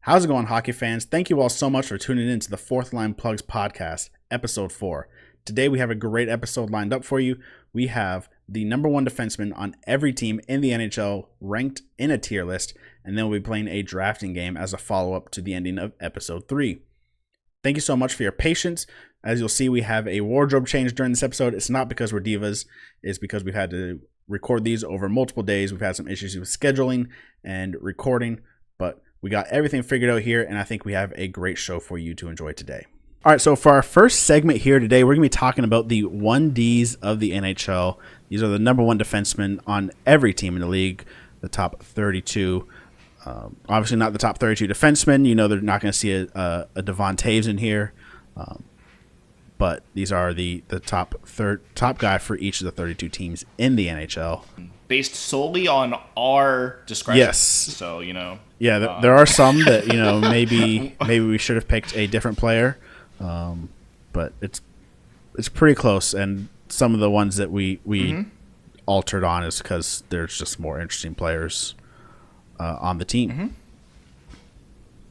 How's it going, hockey fans? Thank you all so much for tuning in to the Fourth Line Plugs podcast, episode 4. Today we have a great episode lined up for you. We have the number one defenseman on every team in the NHL ranked in a tier list, and then we'll be playing a drafting game as a follow-up to the ending of episode 3. Thank you so much for your patience. As you'll see, we have a wardrobe change during this episode. It's not because we're divas. It's because we've had to record these over multiple days. We've had some issues with scheduling and recording, but we got everything figured out here, and I think we have a great show for you to enjoy today. All right, so for our first segment here today, we're going to be talking about the 1Ds of the NHL. These are the number one defensemen on every team in the league, the top 32. Obviously not the top 32 defensemen. You know they're not going to see a Devon Taves in here. But these are the top guy for each of the 32 teams in the NHL. Based solely on our discretion. Yes. So, Yeah, there are some that, maybe we should have picked a different player. But it's pretty close. And some of the ones that we altered on is because there's just more interesting players on the team.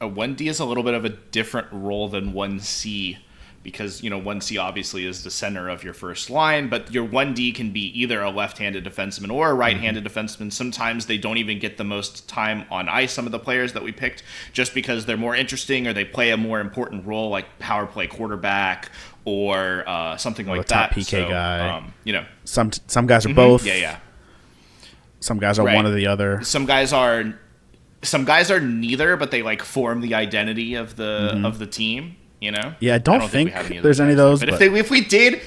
A 1D is a little bit of a different role than 1C. Because, 1C obviously is the center of your first line, but your 1D can be either a left-handed defenseman or a right-handed defenseman. Sometimes they don't even get the most time on ice, some of the players that we picked, just because they're more interesting or they play a more important role, like power play quarterback or something like that. Top PK guy. Some guys are both. Yeah. Some guys are one or the other. Some guys are neither, but they form the identity of the team. Yeah, I don't think there's any of those. But if we did,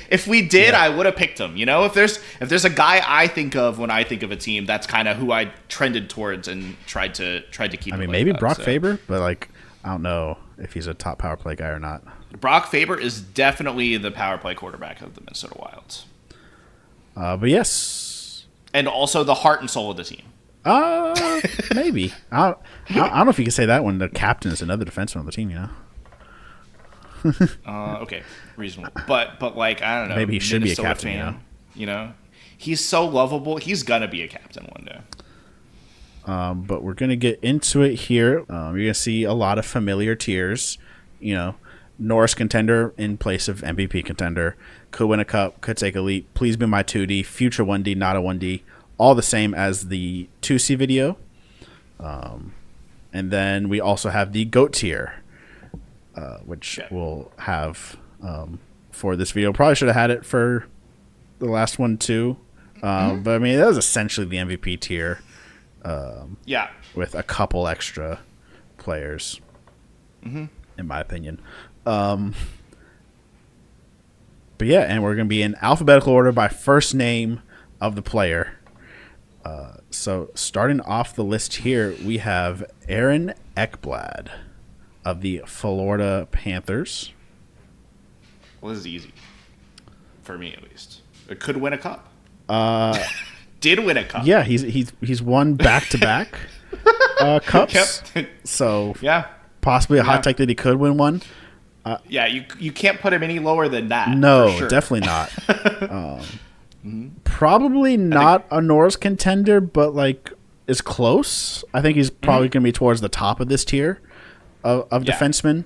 I would have picked him. If there's a guy I think of when I think of a team, that's kind of who I trended towards and tried to keep. I mean, maybe Brock Faber, but I don't know if he's a top power play guy or not. Brock Faber is definitely the power play quarterback of the Minnesota Wilds. But yes, and also the heart and soul of the team. Maybe. I don't know if you can say that when the captain is another defenseman on the team. Okay, reasonable, but I don't know. Maybe he should Minnesota be a captain. Fan, he's so lovable. He's gonna be a captain one day. But we're gonna get into it here. You're gonna see a lot of familiar tiers. Norris contender in place of MVP contender. Could win a cup. Could take elite. Please be my 2D. Future 1D, not a 1D. All the same as the 2C video. And then we also have the GOAT tier. Which we'll have for this video. Probably should have had it for the last one too. But I mean, that was essentially the MVP tier. With a couple extra players, in my opinion. But yeah, and we're going to be in alphabetical order by first name of the player. So starting off the list here, we have Aaron Ekblad of the Florida Panthers. Well, this is easy. For me, at least. It could win a cup. Did win a cup. Yeah, he's won back-to-back cups. Yep. So possibly a hot take that he could win one. You can't put him any lower than that. No, sure. Definitely not. Probably not a Norris contender, but is close. I think he's probably going to be towards the top of this tier of defensemen.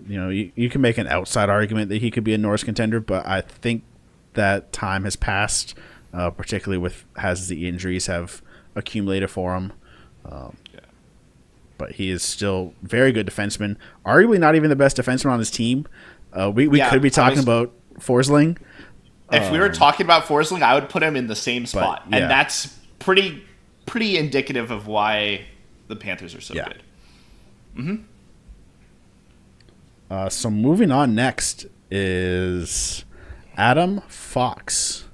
You can make an outside argument that he could be a Norris contender, but I think that time has passed, particularly as the injuries have accumulated for him. But he is still very good defenseman. Arguably not even the best defenseman on his team. We could be talking about Forsling. If we were talking about Forsling, I would put him in the same spot. And that's pretty indicative of why the Panthers are so good. So moving on next is Adam Fox.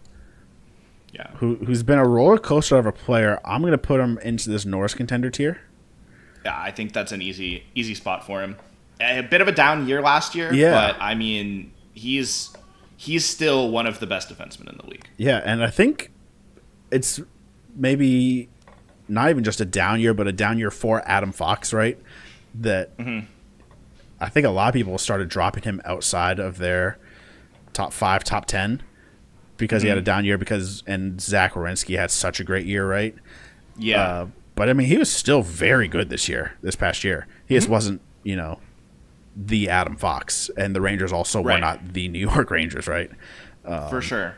Who's been a roller coaster of a player. I'm going to put him into this Norris contender tier. Yeah, I think that's an easy spot for him. A bit of a down year last year, but I mean, he's still one of the best defensemen in the league. Yeah, and I think it's maybe not even just a down year, but a down year for Adam Fox, right? That I think a lot of people started dropping him outside of their top 5, top 10 because he had a down year and Zach Werenski had such a great year, right? Yeah. But I mean, he was still very good this past year. He just wasn't, the Adam Fox, and the Rangers also were not the New York Rangers, right? For sure.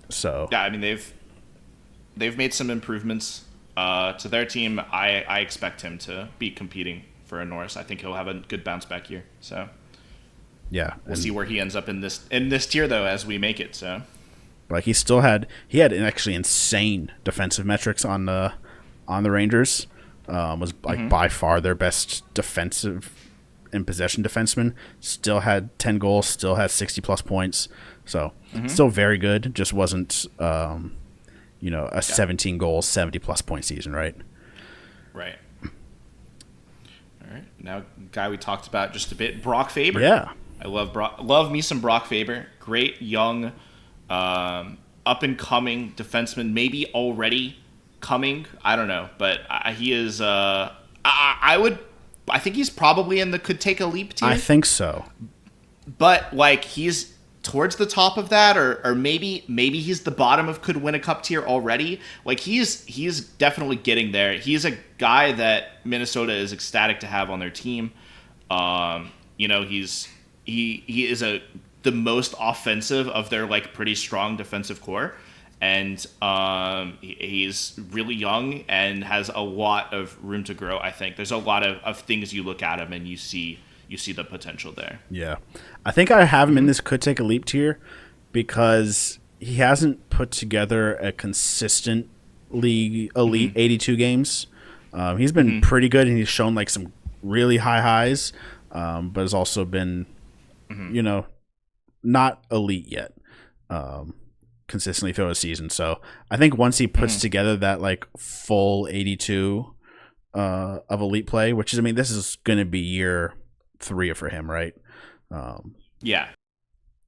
So yeah, I mean they've made some improvements to their team. I expect him to be competing for a Norris. I think he'll have a good bounce back year. So yeah, we'll see where he ends up in this tier though as we make it. So like he had actually insane defensive metrics on the Rangers. Was like by far their best defensive in possession defenseman. Still had 10 goals, still had 60 plus points. So still very good. Just wasn't a 17 goals, 70 plus point season, right? Right. All right. Now, guy we talked about just a bit, Brock Faber. Yeah. I love me some Brock Faber. Great young, up and coming defenseman. Maybe already coming. I don't know, but he is. I think he's probably in the could take a leap tier. I think so. But like he's towards the top of that, or maybe he's the bottom of could win a cup tier already. Like he's definitely getting there. He's a guy that Minnesota is ecstatic to have on their team. He is the most offensive of their like pretty strong defensive core. And he's really young and has a lot of room to grow, I think. There's a lot of things you look at him and you see the potential there. Yeah. I think I have him in this could take a leap tier because he hasn't put together a consistent league elite 82 games. He's been pretty good and he's shown like some really high highs, but has also been, not elite yet. Consistently throughout the season. So I think once he puts together that like full 82 of elite play, which is, I mean, this is going to be year 3 for him, right? Yeah.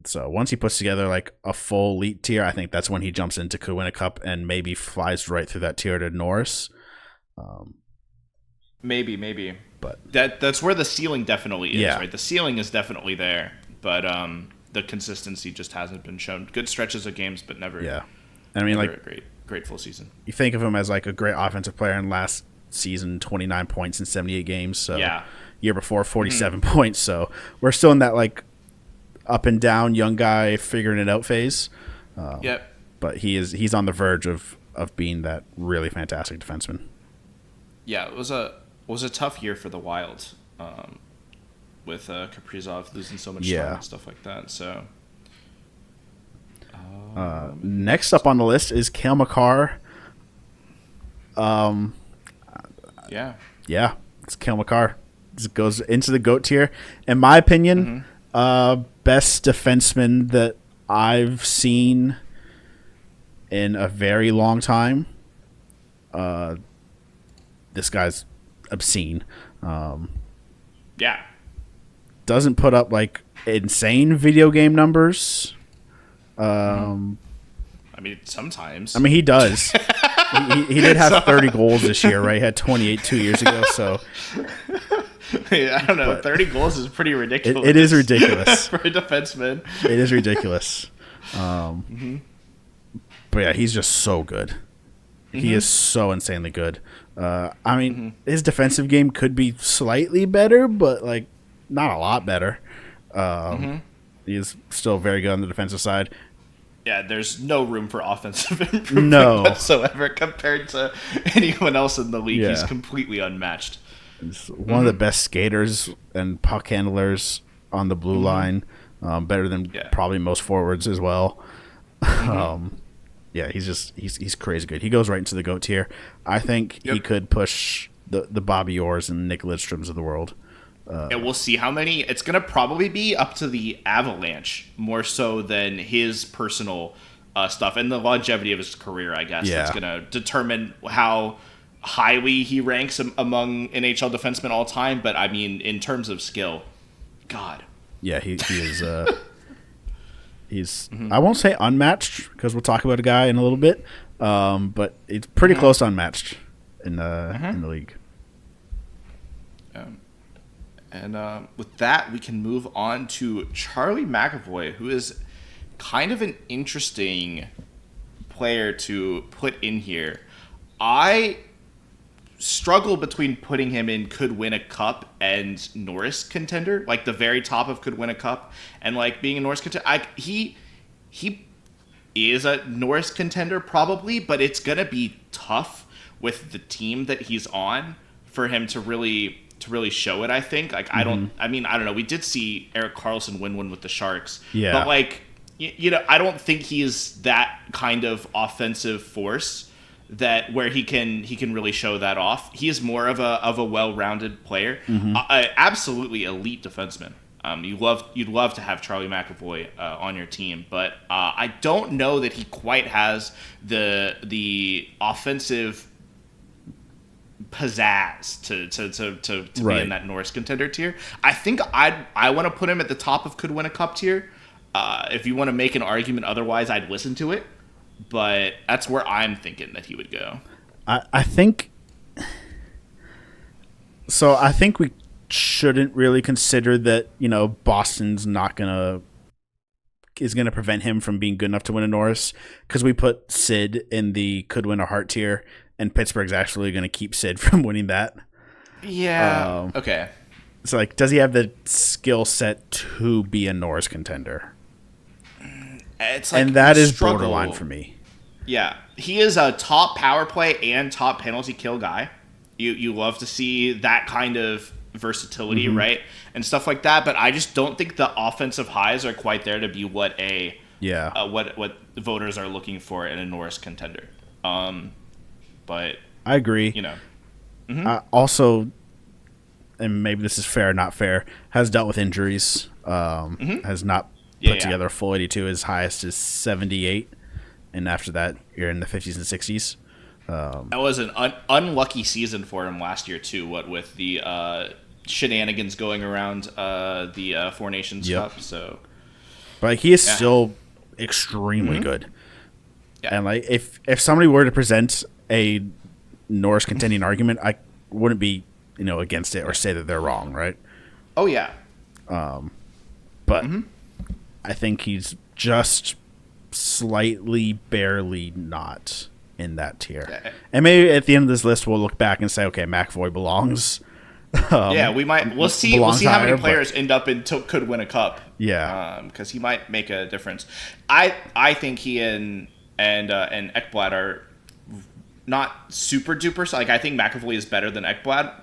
So once he puts together like a full elite tier, I think that's when he jumps into could win a cup and maybe flies right through that tier to Norris. Maybe. But that's where the ceiling definitely is, yeah. right? The ceiling is definitely there, but the consistency just hasn't been shown. Good stretches of games, but never. Yeah, I mean, like a great full season. You think of him as like a great offensive player in last season, 29 points in 78 games. So yeah. Year before, 47 points. So we're still in that like up and down young guy figuring it out phase. Yep. But he's on the verge of being that really fantastic defenseman. Yeah, it was a tough year for the Wild. With Kaprizov losing so much time and stuff like that. So next up on the list is Cale Makar. Yeah, it's Cale Makar. It goes into the GOAT tier. In my opinion, best defenseman that I've seen in a very long time. This guy's obscene. Yeah. Doesn't put up like insane video game numbers. I mean, sometimes. I mean, he does. he did have 30 goals this year, right? He had 28 2 years ago. So I don't know. 30 goals is pretty ridiculous. It is ridiculous for a defenseman. It is ridiculous. But yeah, he's just so good. He is so insanely good. I mean, his defensive game could be slightly better, but like not a lot better. He's still very good on the defensive side. Yeah, there's no room for offensive improvement whatsoever compared to anyone else in the league. Yeah. He's completely unmatched. He's one of the best skaters and puck handlers on the blue line, better than probably most forwards as well. Yeah, he's crazy good. He goes right into the GOAT tier. I think he could push the Bobby Orrs and Nick Lidstroms of the world. And we'll see how many. It's going to probably be up to the Avalanche more so than his personal stuff and the longevity of his career, I guess. That's going to determine how highly he ranks among NHL defensemen all time. But, I mean, in terms of skill, God. Yeah, he is... He's I won't say unmatched because we'll talk about a guy in a little bit, but it's pretty close to unmatched in the league. And with that, we can move on to Charlie McAvoy, who is kind of an interesting player to put in here. I struggle between putting him in could win a cup and Norris contender, like the very top of could win a cup, and like being a Norris contender. He is a Norris contender probably, but it's gonna be tough with the team that he's on for him to really show it. I think like I don't know. We did see Erik Karlsson win one with the Sharks, but like I don't think he is that kind of offensive force that where he can really show that off. He is more of a well-rounded player, absolutely elite defenseman. You'd love to have Charlie McAvoy on your team, but I don't know that he quite has the offensive pizzazz to be in that Norris contender tier. I think I want to put him at the top of could win a cup tier. If you want to make an argument otherwise, I'd listen to it, but that's where I'm thinking that he would go. I think so. I think we shouldn't really consider that, Boston's is gonna prevent him from being good enough to win a Norris, because we put Sid in the could win a Hart tier, and Pittsburgh's actually gonna keep Sid from winning that. Yeah. Okay. So like, does he have the skill set to be a Norris contender? It's like, and that is borderline for me. Yeah, he is a top power play and top penalty kill guy. You love to see that kind of versatility, right, and stuff like that. But I just don't think the offensive highs are quite there to be what what voters are looking for in a Norris contender. But I agree. Also, and maybe this is fair or not fair, has dealt with injuries. Has not put together a full 82. His highest is 78, and after that, you're in the 50s and 60s. That was an unlucky season for him last year too. What with the shenanigans going around the Four Nations Cup. So, but like, he is still extremely good. Yeah. And like, if somebody were to present a Norris contending argument, I wouldn't be against it or say that they're wrong, right? Oh yeah. But I think he's just slightly, barely not in that tier. Yeah. And maybe at the end of this list, we'll look back and say, okay, McAvoy belongs. We might. We'll see how many players end up in could win a cup. Yeah. Because he might make a difference. I think he and Ekblad are not super duper. So like, I think McAvoy is better than Ekblad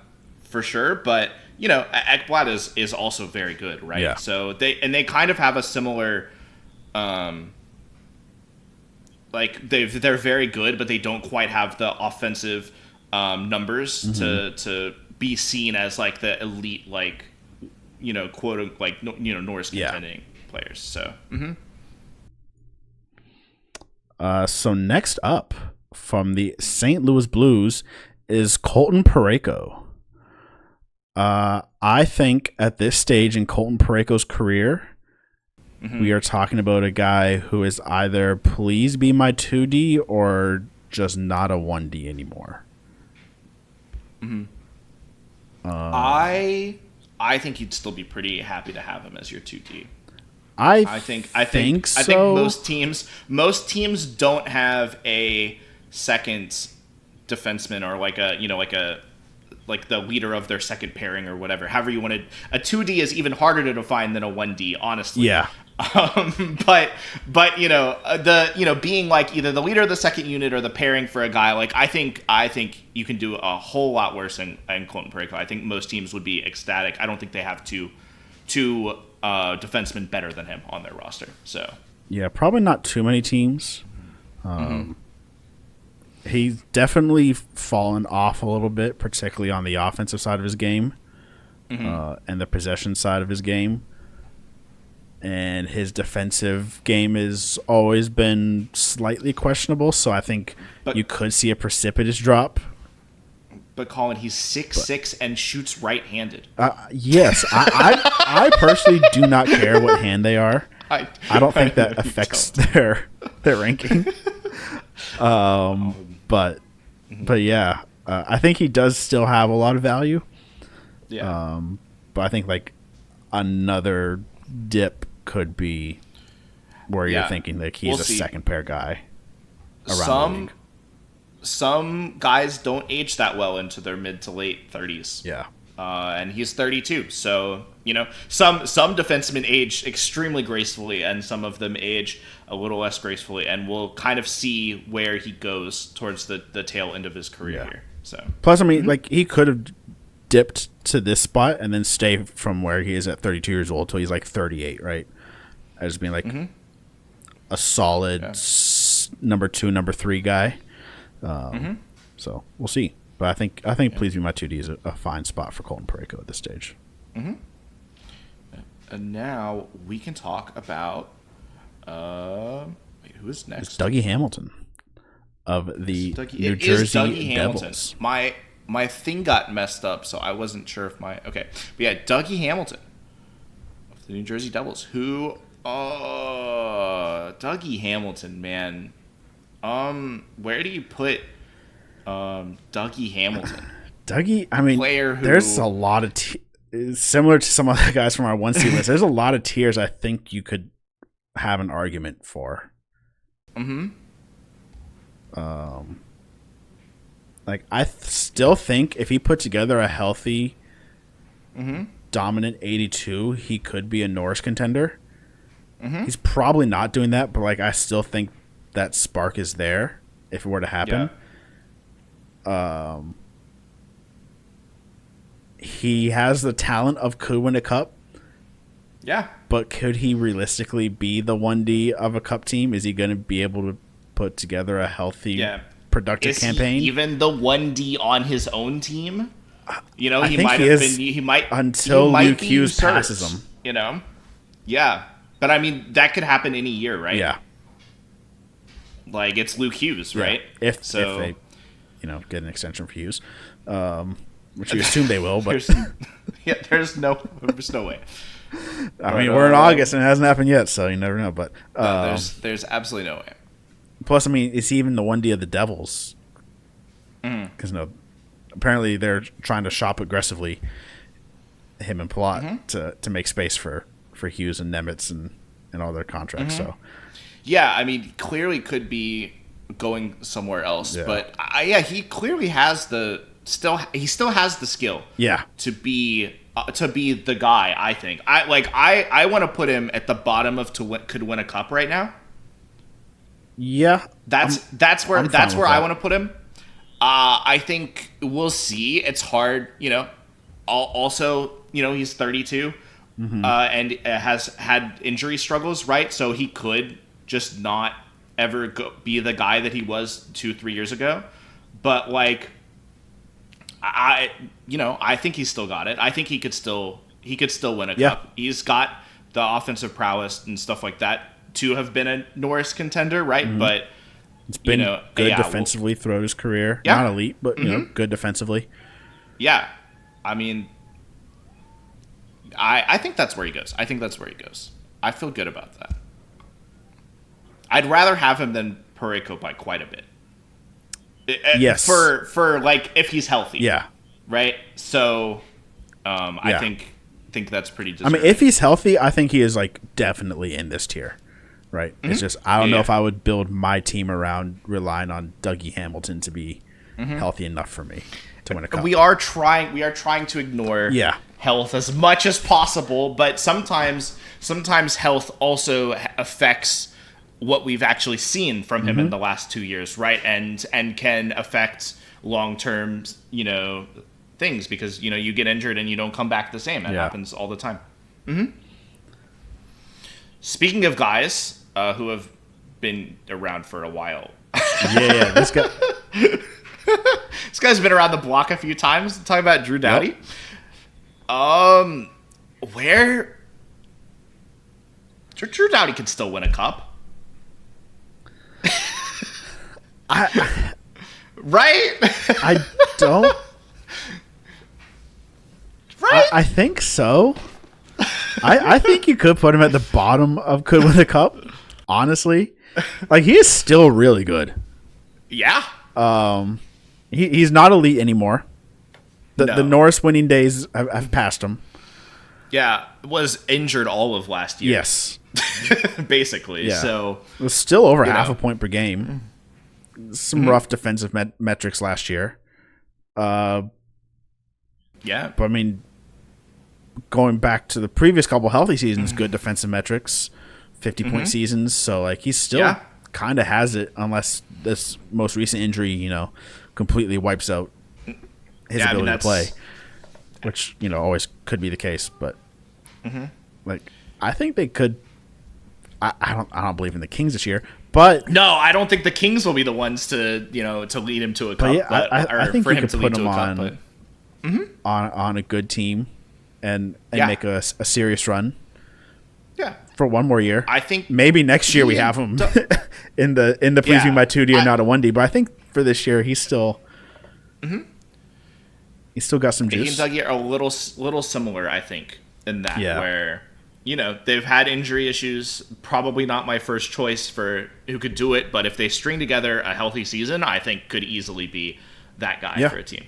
for sure, but Ekblad is also very good, right? Yeah. So they kind of have a similar, like they're very good, but they don't quite have the offensive numbers to be seen as like the elite, like quote like Norris contending players. So. So next up from the St. Louis Blues is Colton Parayko. I think at this stage in Colton Parayko's career, we are talking about a guy who is either please be my 2D or just not a 1D anymore. I think you'd still be pretty happy to have him as your 2D. I think so. I think most teams don't have a second defenseman or like the leader of their second pairing or whatever. However you wanted. A 2D is even harder to define than a 1D, honestly. Yeah. But being like either the leader of the second unit or the pairing for a guy, like I think you can do a whole lot worse in Colton Parayko. I think most teams would be ecstatic. I don't think they have two defensemen better than him on their roster. So yeah, probably not too many teams. He's definitely fallen off a little bit, particularly on the offensive side of his game, and the possession side of his game. And his defensive game has always been slightly questionable, so I think you could see a precipitous drop. But Colin, he's 6'6" and shoots right-handed. Yes, I personally do not care what hand they are. I don't think that affects their ranking. But yeah, I think he does still have a lot of value. Yeah. But I think like another dip could be where you're thinking like he's a second pair guy around the league. some guys don't age that well into their mid to late 30s. Yeah. And he's 32. So, some defensemen age extremely gracefully, and some of them age a little less gracefully. And we'll kind of see where he goes towards the tail end of his career here. So plus, I mean, like, he could have dipped to this spot and then stay from where he is at 32 years old till he's like 38, right? As being like a solid number 2, number 3 guy. So we'll see. But I think Please Be My 2D is a fine spot for Colton Parayko at this stage. And now we can talk about who is next? It's Dougie Hamilton of the New Jersey Devils. My thing got messed up, so I wasn't sure if But yeah, Dougie Hamilton of the New Jersey Devils. Who? Dougie Hamilton, man. Where do you put Dougie Hamilton? Dougie, I mean, there's a lot of similar to some other guys from our 1C list. There's a lot of tiers I think you could have an argument for. Like, I still think if he put together a healthy, dominant 82, he could be a Norris contender. He's probably not doing that, but like, I still think that spark is there if it were to happen. He has the talent of could win a cup. Yeah. But could he realistically be the 1D of a cup team? Is he going to be able to put together a healthy, productive campaign? He even the 1D on his own team? He think might he have is been. He might until Luke Hughes passes him. Yeah. But I mean, that could happen any year, right? Yeah. Like, it's Luke Hughes, right? If they, get an extension for Hughes, which we assume they will, but there's no way. I mean, we're in August and it hasn't happened yet, so you never know. But there's absolutely no way. Plus, I mean, is he even the 1D of the Devils? Because apparently they're trying to shop aggressively, him and Palat, to make space for Hughes and Nemitz and all their contracts. So, yeah, I mean, clearly could be going somewhere else, but he clearly has the still has the skill. Yeah, to be the guy. I think I want to put him at the bottom of could win a cup right now. Yeah, that's where I want to put him. I think we'll see. It's hard, Also, he's 32, and has had injury struggles, right? So he could just not ever be the guy that he was 2-3 years ago. But I think he's still got it. I think he could still win a cup. He's got the offensive prowess and stuff like that to have been a Norris contender, right? But it's been good defensively throughout his career. Not elite, but good defensively. Yeah, I mean, I think that's where he goes. I feel good about that. I'd rather have him than Parayko by quite a bit. Yes. For if he's healthy. Yeah. Right? So I think that's pretty deserving. I mean, if he's healthy, I think he is definitely in this tier. Right? It's just I don't know if I would build my team around relying on Dougie Hamilton to be healthy enough for me to win a cup. We are trying to ignore health as much as possible, but sometimes health also affects what we've actually seen from him in the last 2 years, right? And can affect long-term, things because, you get injured and you don't come back the same. That happens all the time. Speaking of guys who have been around for a while. This guy. This guy's been around the block a few times. Talking about Drew Doughty. Where Drew Doughty could still win a cup. Right? I don't. Right? I think so. I think you could put him at the bottom of could win the cup. Honestly, he is still really good. Yeah. He's not elite anymore. The Norris winning days have passed him. Yeah, was injured all of last year. Yes. Basically. Yeah. So it was still over half a point per game. some rough defensive metrics last year. Yeah. But I mean, going back to the previous couple healthy seasons, good defensive metrics, 50-point seasons. So like he's still kind of has it, unless this most recent injury, completely wipes out his ability to play, which always could be the case. But like I think they could. I don't believe in the Kings this year, but no, I don't think the Kings will be the ones to to lead him to a cup. Yeah, I think for you him could to put lead him to a cup. on a good team and make a serious run. Yeah, for one more year. I think maybe next year we have him in the please be my 2D and not a 1D. But I think for this year he's still he's still got some juice. He and Dougie are a little similar, I think, in that where they've had injury issues. Probably not my first choice for who could do it, but if they string together a healthy season, I think could easily be that guy for a team.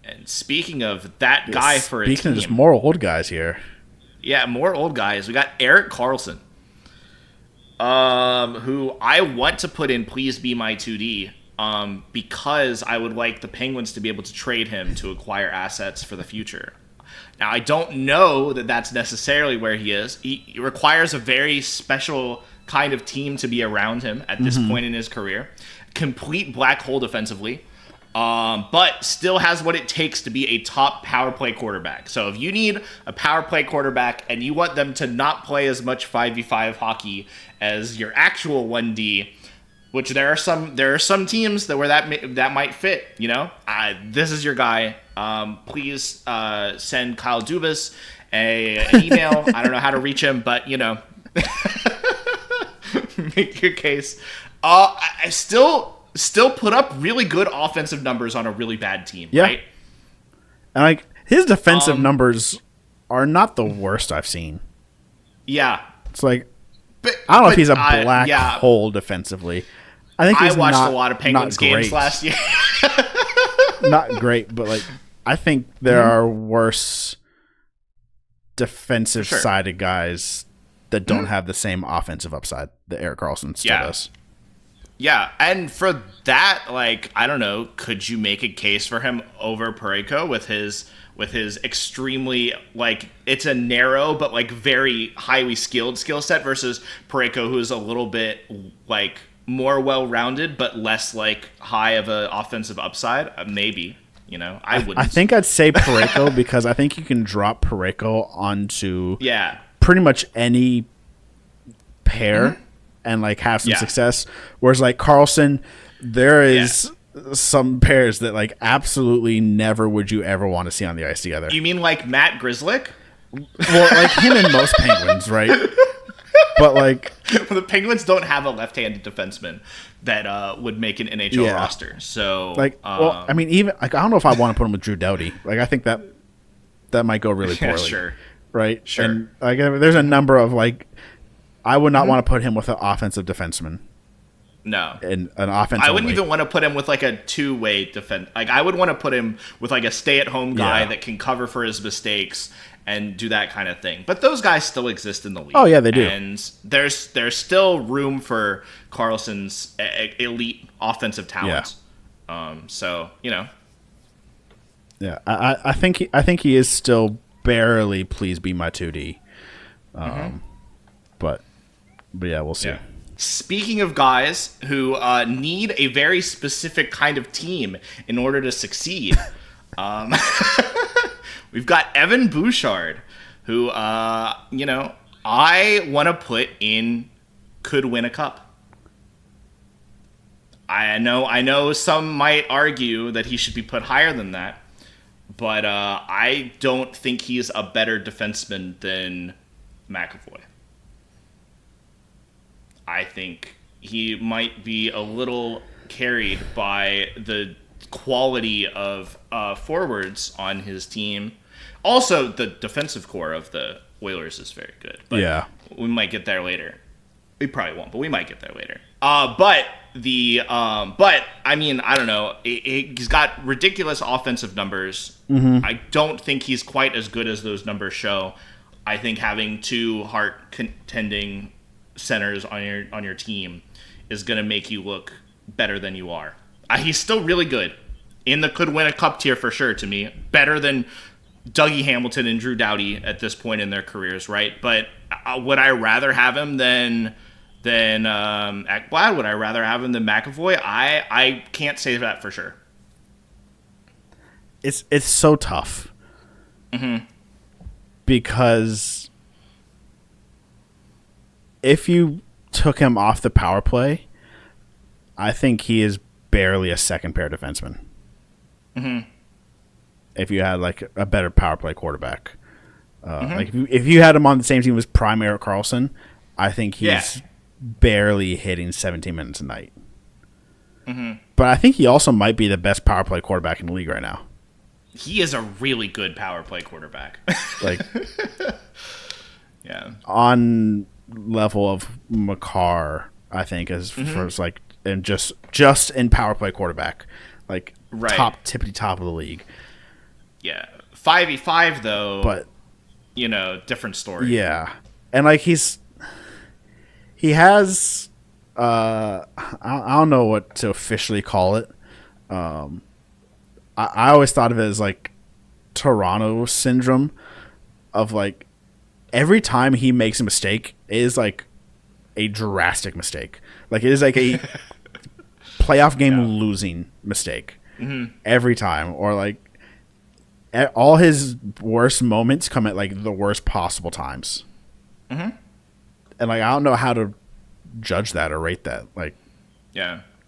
And speaking of that guy for a team, speaking of just more old guys here. Yeah, more old guys. We got Erik Karlsson, who I want to put in Please Be My 2D, because I would like the Penguins to be able to trade him to acquire assets for the future. Now, I don't know that that's necessarily where he is. He requires a very special kind of team to be around him at this point in his career. Complete black hole defensively. But still has what it takes to be a top power play quarterback. So if you need a power play quarterback and you want them to not play as much 5v5 hockey as your actual 1D, which there are some teams where that might fit, this is your guy. Please send Kyle Dubas an email. I don't know how to reach him, but make your case. I still put up really good offensive numbers on a really bad team, right? And like his defensive numbers are not the worst I've seen. Yeah. It's like I don't know if he's a black hole defensively. I think he's watched a lot of Penguins games last year. Not great, but like I think there are worse defensive sided guys that don't have the same offensive upside that Erik Karlsson still does. Yeah, and for that, like, I don't know, could you make a case for him over Parayko with his extremely, like, it's a narrow but like very highly skilled skill set versus Parayko, who's a little bit like more well-rounded but less like high of an offensive upside? Maybe, I wouldn't. I think I'd say Parayko because I think you can drop Parayko onto pretty much any pair. And like have some success, whereas like Karlsson, there is some pairs that like absolutely never would you ever want to see on the ice together. You mean like Matt Grzelcyk? Well, like him and most Penguins, right? But like the Penguins don't have a left-handed defenseman that would make an NHL roster. So like, well, I mean, even like I don't know if I want to put him with Drew Doughty. Like I think that might go really poorly. Sure. Right. Sure. And like there's a number of like. I would not want to put him with an offensive defenseman. No. And an offensive. I wouldn't even want to put him with like a two-way defense. Like I would want to put him with like a stay-at-home guy that can cover for his mistakes and do that kind of thing. But those guys still exist in the league. Oh yeah, they do. And there's still room for Karlsson's elite offensive talent. Yeah. So Yeah, I think he is still barely Please Be My 2D. But yeah, we'll see. Yeah. Speaking of guys who need a very specific kind of team in order to succeed, we've got Evan Bouchard, who I want to put in could win a cup. I know some might argue that he should be put higher than that, but I don't think he's a better defenseman than McAvoy. I think he might be a little carried by the quality of forwards on his team. Also, the defensive core of the Oilers is very good. But we might get there later. We probably won't, but we might get there later. But I mean, I don't know. He's got ridiculous offensive numbers. I don't think he's quite as good as those numbers show. I think having two heart contending centers on your team is going to make you look better than you are. He's still really good. Could win a cup tier for sure to me. Better than Dougie Hamilton and Drew Doughty at this point in their careers, right? But would I rather have him than Ekblad? Would I rather have him than McAvoy? I can't say that for sure. It's so tough. Mm-hmm. Because if you took him off the power play, I think he is barely a second pair defenseman. Mm-hmm. If you had like a better power play quarterback, like if you had him on the same team as prime Erik Karlsson, I think he's barely hitting 17 minutes a night. Mm-hmm. But I think he also might be the best power play quarterback in the league right now. He is a really good power play quarterback. Like, yeah, on level of Makar, I think, as first, like, and just in power play quarterback, like tippity top of the league. Yeah, 5v5 though, but different story. Yeah, and like he has, I don't know what to officially call it. I always thought of it as like Toronto syndrome, of like every time he makes a mistake, it is like a drastic mistake. Like it is like a playoff game losing mistake every time, or like all his worst moments come at like the worst possible times. Mm-hmm. And like I don't know how to judge that or rate that. Like,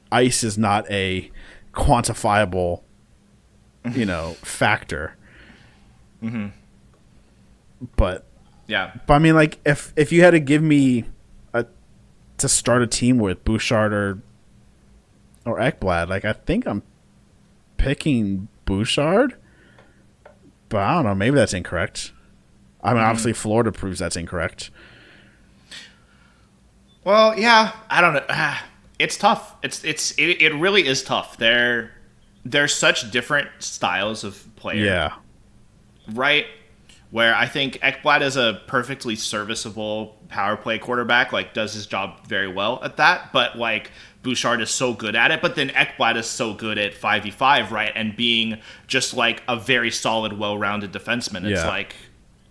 ice is not a quantifiable factor. Mm-hmm. But I mean, like if you had to give me to start a team with Bouchard or Ekblad, like I think I'm picking Bouchard, but I don't know, maybe that's incorrect. I mean, obviously Florida proves that's incorrect. Well, yeah, I don't know. It's tough. It really is tough. They're such different styles of player. Yeah. Right? Where I think Ekblad is a perfectly serviceable power play quarterback, like does his job very well at that, but like Bouchard is so good at it, but then Ekblad is so good at 5v5, right? And being just like a very solid, well-rounded defenseman. It's like,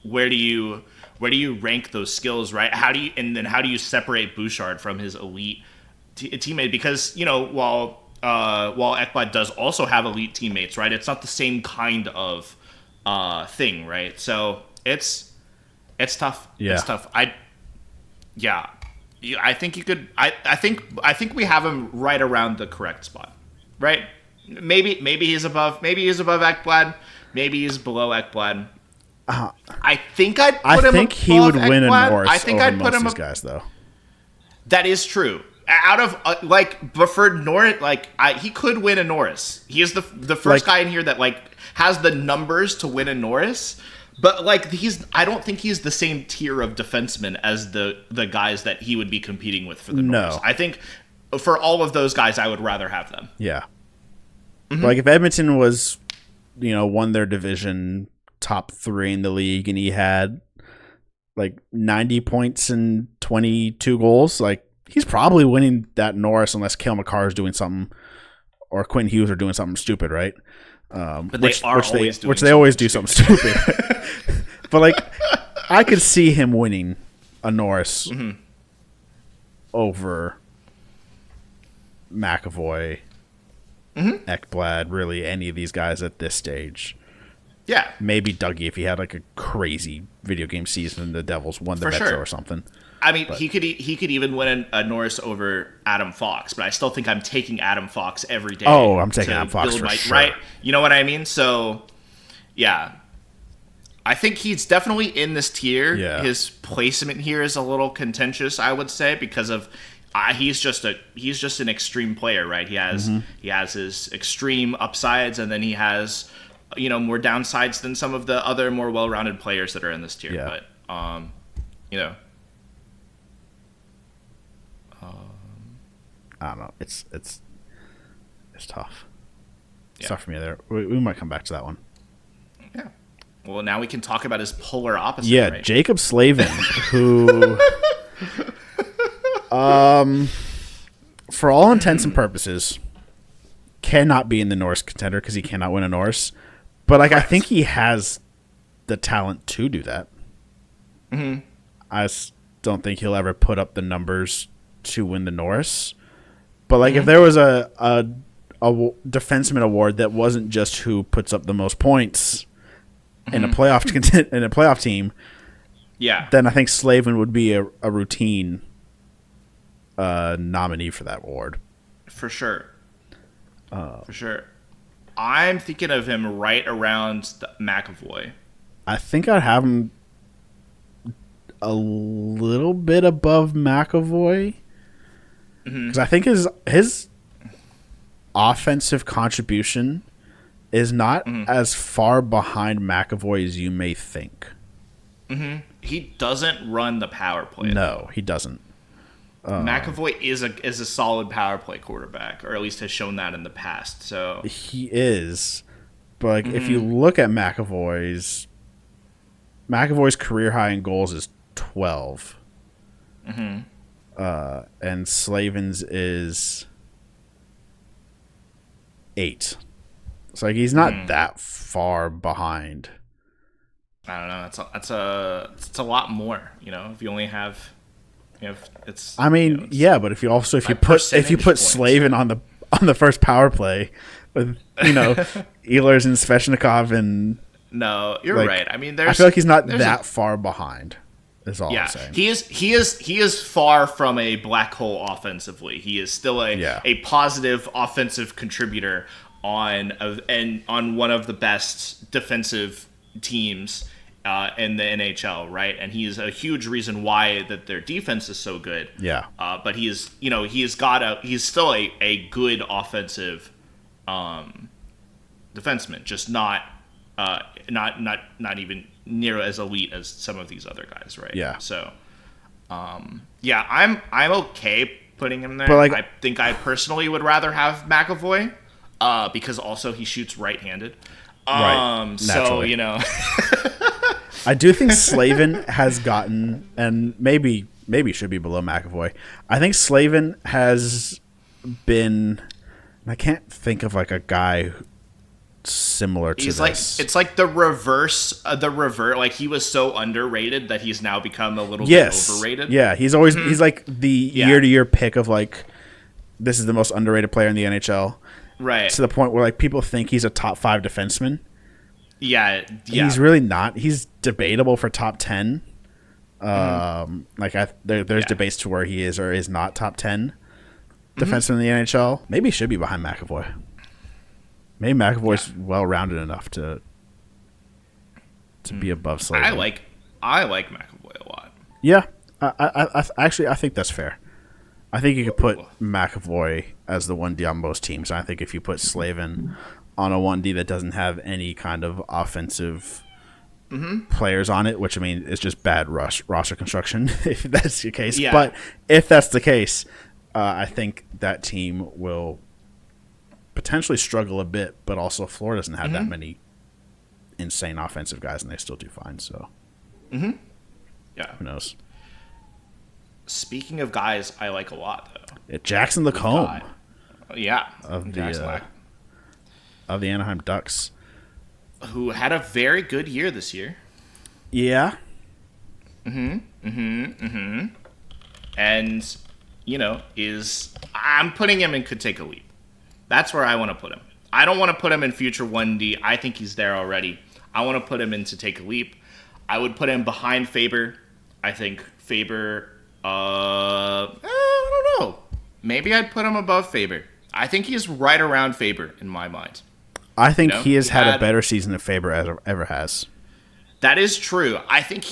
where do you rank those skills, right? How do you separate Bouchard from his elite teammate? Because, while Ekblad does also have elite teammates, right? It's not the same kind of thing, right? So it's tough. Yeah. It's tough. I think you could. I think we have him right around the correct spot, right? Maybe he's above. Maybe he's above Ekblad. Maybe he's below Ekblad. I think I'd put him. I think he would win in Norris. I think I'd put him. These guys, though. That is true. Out of but for Norris, he could win a Norris. He is the first guy in here that has the numbers to win a Norris. But I don't think he's the same tier of defenseman as the guys that he would be competing with for the Norris. I think for all of those guys, I would rather have them. Yeah. Mm-hmm. Like if Edmonton was, won their division, top 3 in the league, and he had 90 points and 22 goals, he's probably winning that Norris unless Cale Makar is doing something, or Quinn Hughes are doing something stupid, right? But they always do something stupid. But I could see him winning a Norris over McAvoy, Ekblad, really any of these guys at this stage. Yeah, maybe Dougie if he had a crazy video game season and the Devils won the Metro or something. I mean, he could even win a Norris over Adam Fox, but I still think I'm taking Adam Fox every day. Oh, I'm taking Adam Fox for sure. Right? You know what I mean? So, yeah. I think he's definitely in this tier. Yeah. His placement here is a little contentious, I would say, because of he's just an extreme player, right? He has his extreme upsides, and then he has more downsides than some of the other more well-rounded players that are in this tier. Yeah. But I don't know. It's tough. It's tough for me there. We might come back to that one. Yeah. Well, now we can talk about his polar opposite. Yeah, right? Jacob Slavin, who For all intents and purposes, cannot be in the Norris contender because he cannot win a Norris. But like, I think he has the talent to do that. Mm-hmm. I just don't think he'll ever put up the numbers to win the Norris. But like, if there was a defenseman award that wasn't just who puts up the most points in a playoff team, then I think Slavin would be a routine nominee for that award. For sure. I'm thinking of him right around McAvoy. I think I'd have him a little bit above McAvoy. Because I think his offensive contribution is not as far behind McAvoy as you may think. He doesn't run the power play. No, he doesn't. McAvoy is a solid power play quarterback, or at least has shown that in the past. So he is, but like if you look at McAvoy's career high in goals is 12, and Slavin's is 8. So like he's not that far behind. I don't know. It's a lot more. You know, if you only have. It's. I mean, but if you put Slavin on the first power play, with Ehlers and Svechnikov and no, you're right. I mean, I feel like he's not that far behind. Is all I'm saying. He is far from a black hole offensively. He is still a positive offensive contributor on one of the best defensive teams in the NHL, right? And he is a huge reason why that their defense is so good. Yeah. But he's still a good offensive defenseman, just not even near as elite as some of these other guys, right? Yeah. So, I'm okay putting him there. But like, I think I personally would rather have McAvoy, because also he shoots right-handed. Right. So I do think Slavin has gotten, and maybe should be below McAvoy. I think Slavin has been. I can't think of like a guy similar to this. It's like the reverse. Like he was so underrated that he's now become a little bit overrated. Yeah, he's always he's like the year-to-year pick of like, this is the most underrated player in the NHL. Right. To the point where like people think he's a top 5 defenseman. Yeah. He's really not. He's debatable for top 10. There's debates to where he is or is not top 10 defenseman in the NHL. Maybe he should be behind McAvoy. Maybe McAvoy's well-rounded enough to be above Slavin. I like McAvoy a lot. Yeah. I think that's fair. I think you could put McAvoy as the 1D on most teams. I think if you put Slavin on a 1D that doesn't have any kind of offensive players on it, which I mean is just bad roster construction, if that's the case. Yeah. But if that's the case, I think that team will potentially struggle a bit, but also Florida doesn't have that many insane offensive guys, and they still do fine. So, yeah, who knows? Speaking of guys I like a lot, though. Jackson LaCombe. Of the Anaheim Ducks. Who had a very good year this year. Yeah. And, I'm putting him in could take a leap. That's where I want to put him. I don't want to put him in future 1D. I think he's there already. I want to put him in to take a leap. I would put him behind Faber. I think Faber... I don't know. Maybe I'd put him above Faber. I think he's right around Faber in my mind. I think he has had a better season than Faber ever has. That is true. I think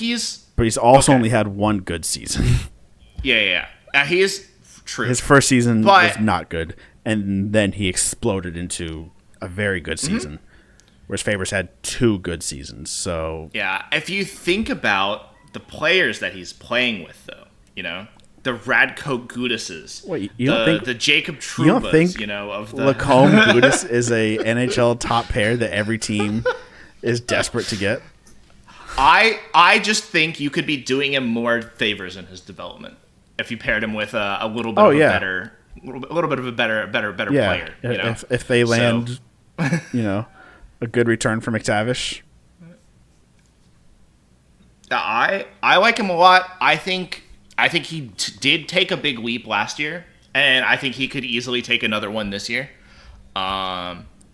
But he's also only had one good season. Yeah. He is true. His first season was not good, and then he exploded into a very good season, whereas Faber's had 2 good seasons. So yeah, if you think about the players that he's playing with, though, the Radko Gudises, the Jacob Trubas, you don't think of the Lacombe Gudis is a NHL top pair that every team is desperate to get? I just think you could be doing him more favors in his development. if you paired him with a little bit of a better player. You know? If they land, a good return for McTavish. I like him a lot. I think he did take a big leap last year, and I think he could easily take another one this year.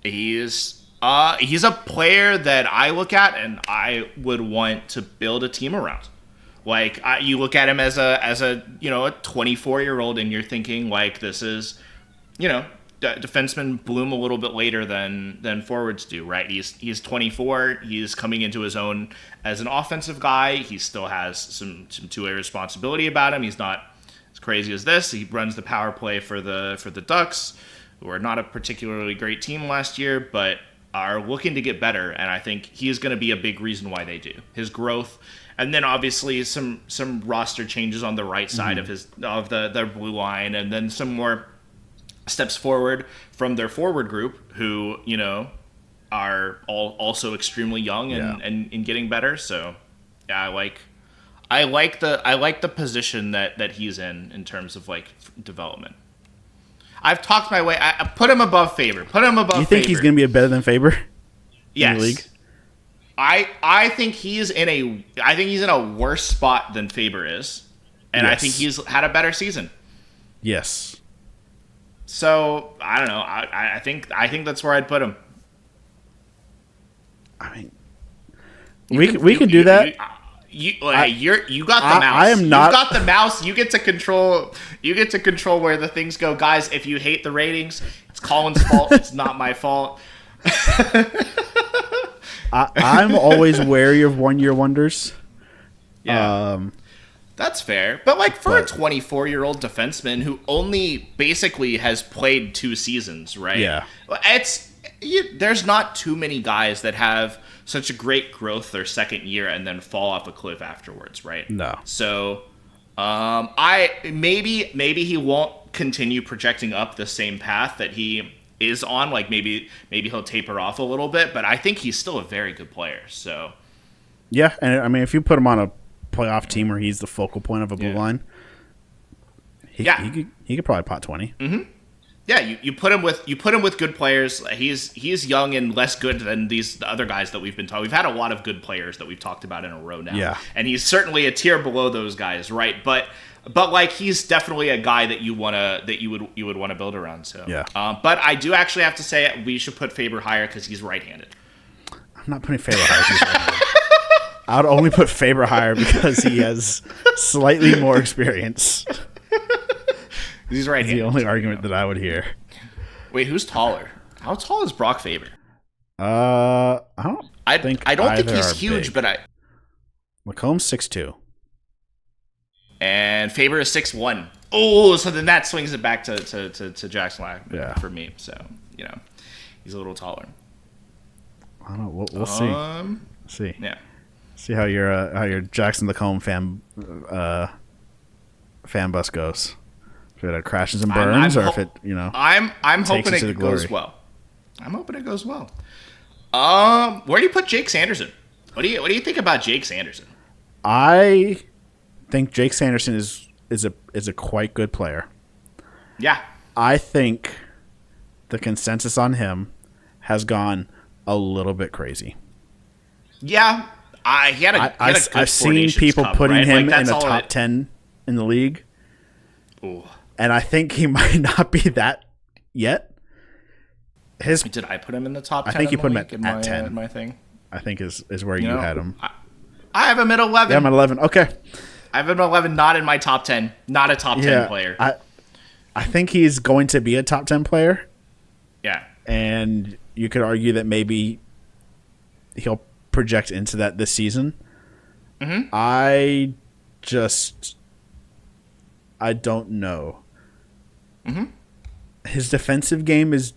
He's a player that I look at and I would want to build a team around. Like you look at him as a 24-year-old, and you're thinking like this is, defensemen bloom a little bit later than forwards do, right? He's 24. He's coming into his own as an offensive guy. He still has some two-way responsibility about him. He's not as crazy as this. He runs the power play for the Ducks, who are not a particularly great team last year, but are looking to get better. And I think he is going to be a big reason why they do. His growth. And then obviously some roster changes on the right side of the blue line, and then some more steps forward from their forward group, who are also extremely young and getting better. So yeah, I like the position that he's in terms of like development. I've talked my way. I put him above Faber. You think he's going to be better than Faber? Yes. In the league? I think he's in a worse spot than Faber is, and I think he's had a better season. Yes. So I don't know. I think that's where I'd put him. I mean, we can do that. You got the mouse. I am not. You got the mouse. You get to control. Where the things go, guys. If you hate the ratings, it's Colin's fault. It's not my fault. I'm always wary of one-year wonders. Yeah, that's fair. But like for a 24-year-old defenseman who only basically has played 2 seasons, right? Yeah, there's not too many guys that have such a great growth their second year and then fall off a cliff afterwards, right? No. So, maybe he won't continue projecting up the same path that he is on. Like maybe he'll taper off a little bit, but I think he's still a very good player. So yeah, and I mean if you put him on a playoff team where he's the focal point of a blue line, he could probably pot 20. Mm-hmm. Yeah, you put him with good players. He's young and less good than the other guys that we've been talking. We've had a lot of good players that we've talked about in a row now. Yeah, and he's certainly a tier below those guys, right? But like he's definitely a guy that you would want to build around. So yeah. But I do actually have to say we should put Faber higher because he's right-handed. I'm not putting Faber higher. He's right-handed. I would only put Faber higher because he has slightly more experience. He's right-handed. The only argument that I would hear. Wait, who's taller? How tall is Brock Faber? I don't think he's huge, big. but McComb's 6'2". And Faber is 6'1". Oh, so then that swings it back to Jackson for me. So, he's a little taller. I don't know. We'll see. See. Yeah. See how your Jackson LaCombe fan bus goes. If it crashes and burns, or if it I'm hoping it goes well. I'm hoping it goes well. Where do you put Jake Sanderson? What do you think about Jake Sanderson? I think Jake Sanderson is a quite good player. Yeah. I think the consensus on him has gone a little bit crazy. Yeah. I've seen people putting him in the top 10 in the league. Ooh. And I think he might not be that yet. Did I put him in the top 10? I think you put him at 10. My thing. I think is where you had him. I have him at 11. Yeah, I'm at 11. Okay. I have him at 11, not in my top 10. Not a top 10 player. I think he's going to be a top 10 player. Yeah. And you could argue that maybe he'll project into that this season. Mm-hmm. I don't know. Mm-hmm. His defensive game is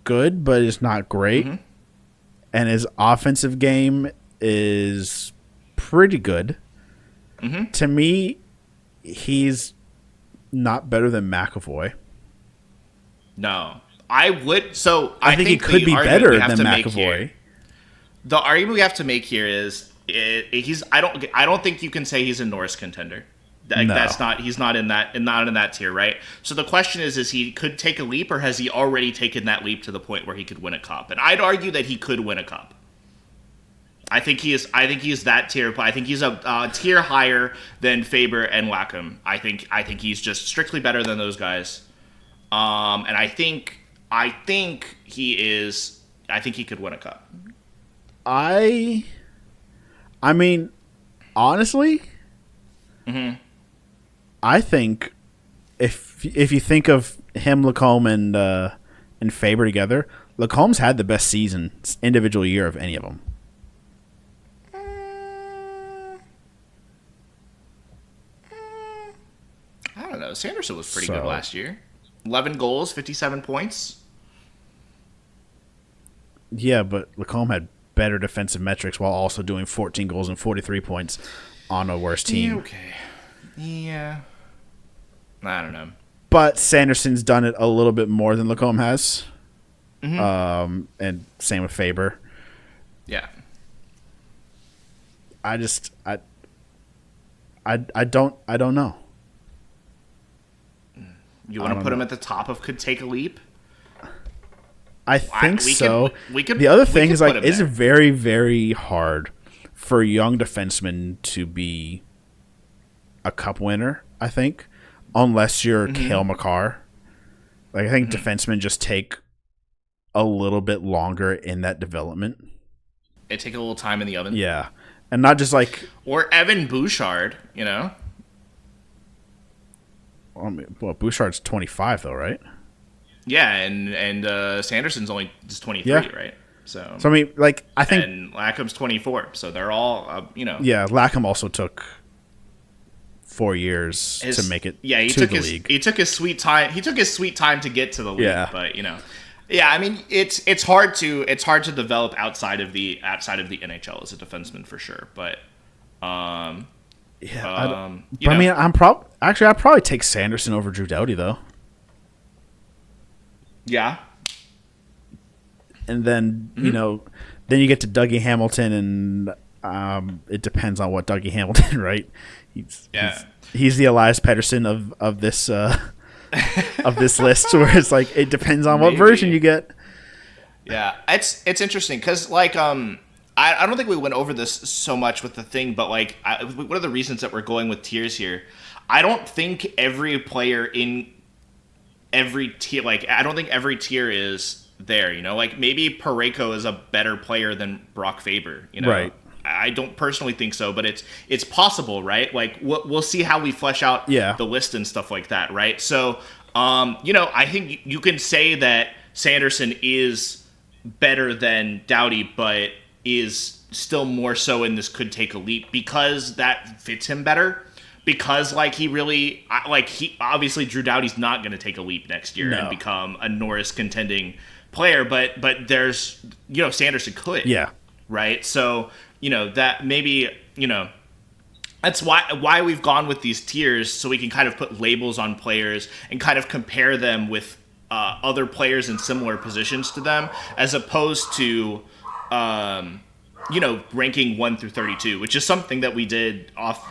good, but it's not great. Mm-hmm. And his offensive game is pretty good. Mm-hmm. To me, he's not better than McAvoy. No. I would. So I think he could be better than McAvoy. The argument we have to make here is I don't think you can say he's a Norris contender No. He's not in that tier, right? So the question is he could take a leap, or has he already taken that leap to the point where he could win a cup? And I'd argue that he could win a cup. I think he is that tier. I think he's a tier higher than Faber and Lacombe. I think he's just strictly better than those guys. And I think he is. I think he could win a cup. I mean, honestly, I think if you think of him, Lacombe, and Faber together, Lacombe's had the best season, individual year of any of them. I don't know. Sanderson was pretty good last year. 11 goals, 57 points. Yeah, but Lacombe had better defensive metrics while also doing 14 goals and 43 points on a worse team. Yeah, okay. Yeah. I don't know. But Sanderson's done it a little bit more than Lacombe has. And same with Faber. Yeah. I don't know. You want to put him at the top of could take a leap? I think so. The other thing is, like, it's very, very hard for a young defenseman to be a cup winner, I think, unless you're Cale Makar. Like, I think defensemen just take a little bit longer in that development. It take a little time in the oven. Yeah. And not just like... Or Evan Bouchard, you know? Well, Bouchard's 25, though, right? Yeah, and Sanderson's only just 23, right? So I mean, like, I think... And Lacombe's 24, so they're all, you know... Yeah, Lacombe also took 4 years to make it to the league. He took his sweet time. He took his sweet time to get to the league, but, you know... Yeah, I mean, it's hard to develop outside of the NHL as a defenseman for sure, but... I mean, I'd probably take Sanderson over Drew Doughty, though. Yeah. And then, you know, then you get to Dougie Hamilton, and it depends on what Dougie Hamilton, right? He's the Elias Pettersson of this of this list, where it's like it depends on what version you get. Yeah, it's interesting because, like, I don't think we went over this so much with the thing, but, like, one of the reasons that we're going with tiers here, I don't think every player in every tier, like, I don't think every tier is there, you know? Like, maybe Parayko is a better player than Brock Faber, you know? Right. I don't personally think so, but it's possible, right? Like, we'll see how we flesh out the list and stuff like that, right? So, you know, I think you can say that Sanderson is better than Doughty, but is still more so in this could take a leap because that fits him better. Because, like, obviously Drew Doughty's not going to take a leap next year and become a Norris contending player, but there's, you know, Sanderson could. Yeah. Right? So, you know, that maybe, you know, that's why we've gone with these tiers, so we can kind of put labels on players and kind of compare them with other players in similar positions to them, as opposed to, you know, ranking 1 through 32, which is something that we did off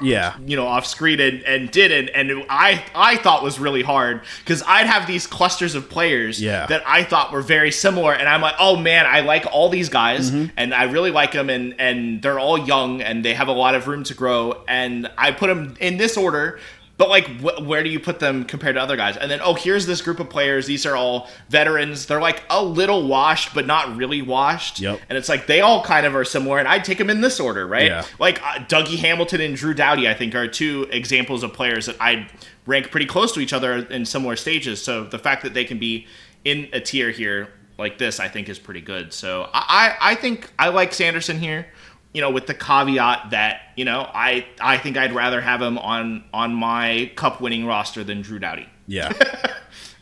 screen and did, and I thought was really hard because I'd have these clusters of players that I thought were very similar, and I'm like, oh man, I like all these guys, and I really like them, and they're all young and they have a lot of room to grow, and I put them in this order. But, like, where do you put them compared to other guys? And then, here's this group of players. These are all veterans. They're, like, a little washed, but not really washed. Yep. And it's like they all kind of are similar, and I'd take them in this order, right? Yeah. Like, Dougie Hamilton and Drew Doughty, I think, are two examples of players that I'd rank pretty close to each other in similar stages. So the fact that they can be in a tier here like this, I think, is pretty good. So I think I like Sanderson here. You know, with the caveat that, you know, I think I'd rather have him on my cup-winning roster than Drew Doughty. Yeah.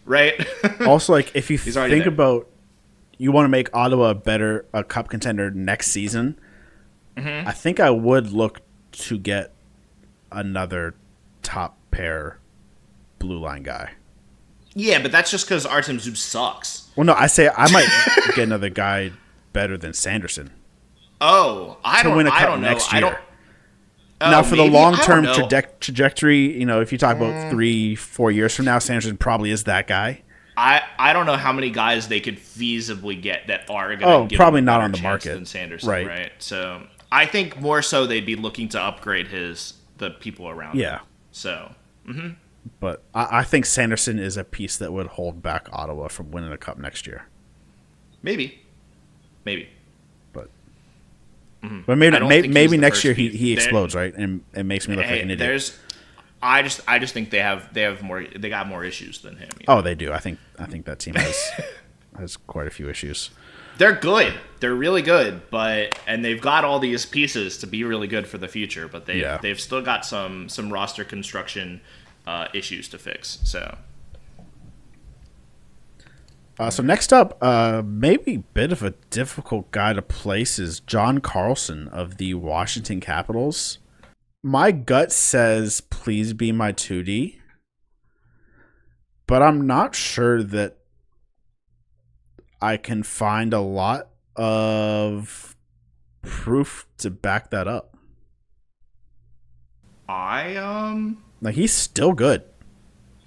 Right? Also, like, if you think about you want to make Ottawa a cup contender next season, I think I would look to get another top pair blue line guy. Yeah, but that's just because Artem Zub sucks. Well, no, I say I might get another guy better than Sanderson. Oh, I don't know. Next year. Now, for the maybe? long-term I don't know. trajectory, if you talk about 3-4 years from now, Sanderson probably is that guy. I don't know how many guys they could feasibly get that are going to give probably him a not better on the chance market. than Sanderson, Right. right? So I think more so they'd be looking to upgrade the people around Yeah. him. So But I think Sanderson is a piece that would hold back Ottawa from winning a cup next year. maybe. But I don't think he's maybe the next first year piece. he explodes, right? And it makes me look like an idiot. I just think they got more issues than him. Oh, they do. I think that team has quite a few issues. They're good. They're really good, and they've got all these pieces to be really good for the future. But they've still got some roster construction issues to fix. So next up, maybe a bit of a difficult guy to place is John Carlson of the Washington Capitals. My gut says, please be my 2D. But I'm not sure that I can find a lot of proof to back that up. He's still good.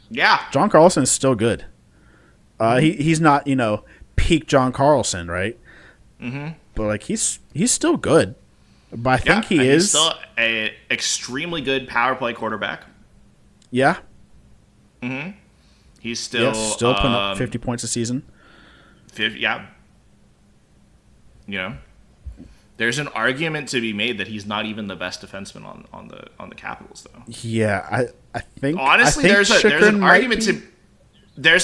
Yeah. John Carlson is still good. He's not, peak John Carlson, right? Mm-hmm. But he's still good. But I think he is. He's still an extremely good power play quarterback. Yeah. Mm-hmm. He's still putting up 50 points a season. 50, yeah. There's an argument to be made that he's not even the best defenseman on the Capitals, though. Yeah, I think honestly, there's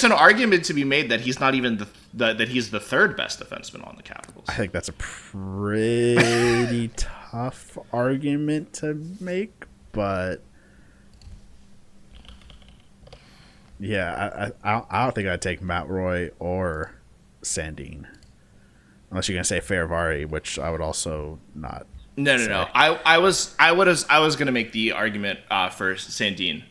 an argument to be made that he's not even that he's the third best defenseman on the Capitals. I think that's a pretty tough argument to make, but yeah, I don't think I'd take Matt Roy or Sandin, unless you're gonna say Farivari, which I would also not. No. I was gonna make the argument for Sandin.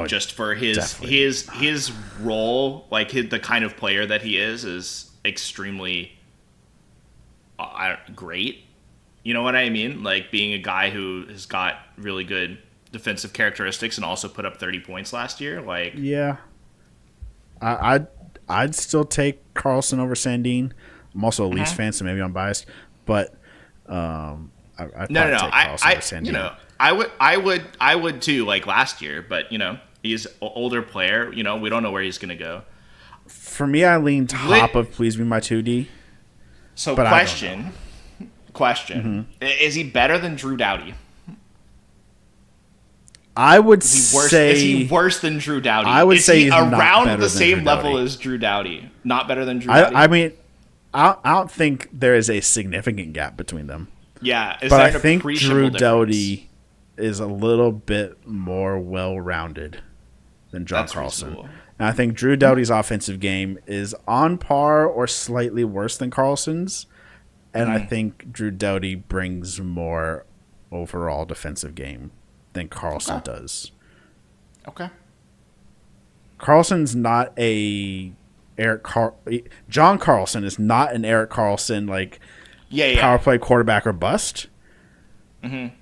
Just for his role, the kind of player that he is extremely great. You know what I mean? Being a guy who has got really good defensive characteristics and also put up 30 points last year. Yeah, I'd still take Carlson over Sandin. I'm also a Leafs fan, so maybe I'm biased, but I'd take Carlson over Sandin. I would too, last year, but he's an older player. We don't know where he's gonna go. For me, I lean top of please be my 2D. So question, is he better than Drew Doughty? I would say is he worse than Drew Doughty? I would say he's not around better the than same Drew level Doughty. as Drew Doughty. Not better than Drew Doughty. I mean, I don't think there is a significant gap between them. Yeah, but I think Drew Doughty is a little bit more well-rounded than John Carlson. Reasonable. And I think Drew Doughty's offensive game is on par or slightly worse than Carlson's. And I think Drew Doughty brings more overall defensive game than Carlson does. Okay. Carlson's not a John Carlson is not an Erik Karlsson power play quarterback or bust. Mm-hmm.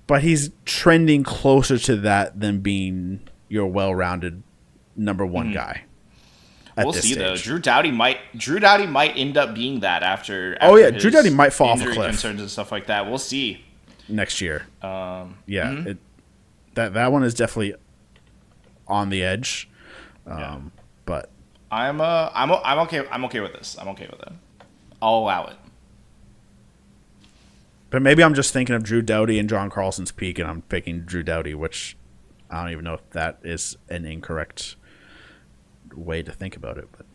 But he's trending closer to that than being your well-rounded number one guy. We'll see though. Drew Doughty might end up being that after Drew Doughty might fall off a cliff. Concerns and stuff like that. We'll see next year. That one is definitely on the edge. But I'm okay. I'm okay with this. I'm okay with it. I'll allow it. But maybe I'm just thinking of Drew Doughty and John Carlson's peak, and I'm picking Drew Doughty, which I don't even know if that is an incorrect way to think about it. But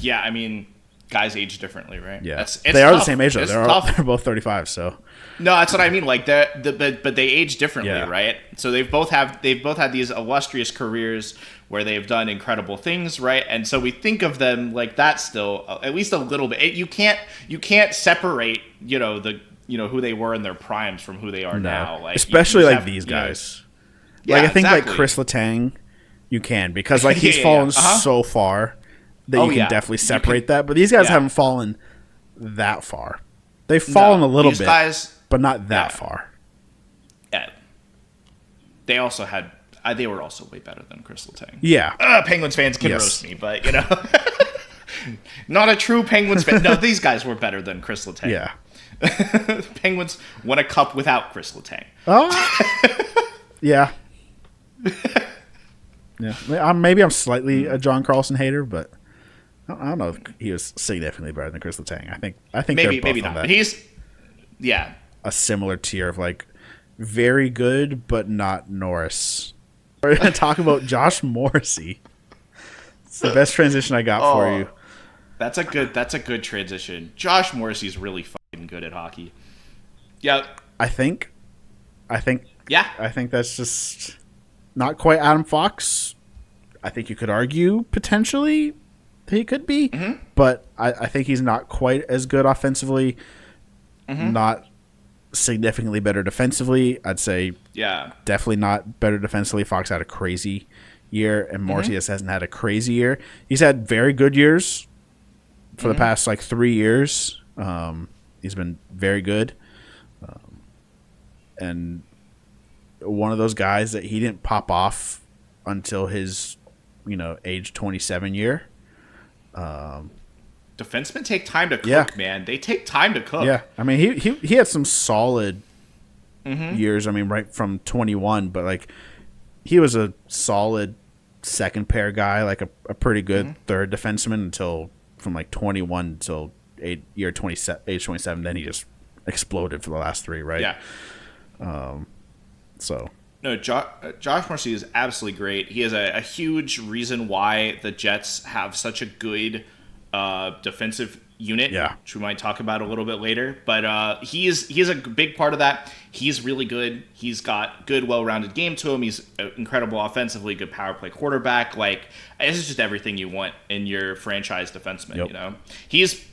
yeah, I mean, guys age differently, right? Yeah, it's they are tough. the same age though. They're both 35. So no, that's what I mean. But they age differently, right? So they've both had these illustrious careers where they've done incredible things, right? And so we think of them like that still, at least a little bit. You can't separate, who they were in their primes from who they are now. Especially these guys. I think like Chris Letang, you can, because he's fallen so far that you can definitely separate that. But these guys haven't fallen that far. They've fallen a little bit. but not that far. Yeah. They also had. They were also way better than Chris Letang. Yeah. Penguins fans can roast me, but not a true Penguins fan. No, these guys were better than Chris Letang. Yeah. The Penguins won a cup without Chris Letang. Yeah. Yeah. Maybe I'm slightly a John Carlson hater, but I don't know if he was significantly better than Chris Letang. I think maybe they're both not. on that. But he's a similar tier of like very good, but not Norris. We're gonna talk about Josh Morrissey. It's the best transition I got for you. That's a good transition. Josh Morrissey's really fucking good at hockey. Yeah. I think Yeah. I think that's just not quite Adam Fox. I think you could argue potentially he could be, but I think he's not quite as good offensively. Not significantly better defensively. I'd say definitely not better defensively. Fox had a crazy year, and Morrissey hasn't had a crazy year. He's had very good years for the past like 3 years. He's been very good, and one of those guys that he didn't pop off until his age 27 year. Defensemen take time to cook, man. They take time to cook. Yeah, I mean he had some solid years. I mean, right from 21, but like he was a solid second pair guy, like a pretty good third defenseman until from like 21 until age 27. Then he just exploded for the last 3, right? Yeah. So. No, Josh Morrissey is absolutely great. He is a huge reason why the Jets have such a good defensive unit, which we might talk about a little bit later. But he is a big part of that. He's really good. He's got good, well-rounded game to him. He's incredible offensively, good power play quarterback. Like, this is just everything you want in your franchise defenseman. Yep. He's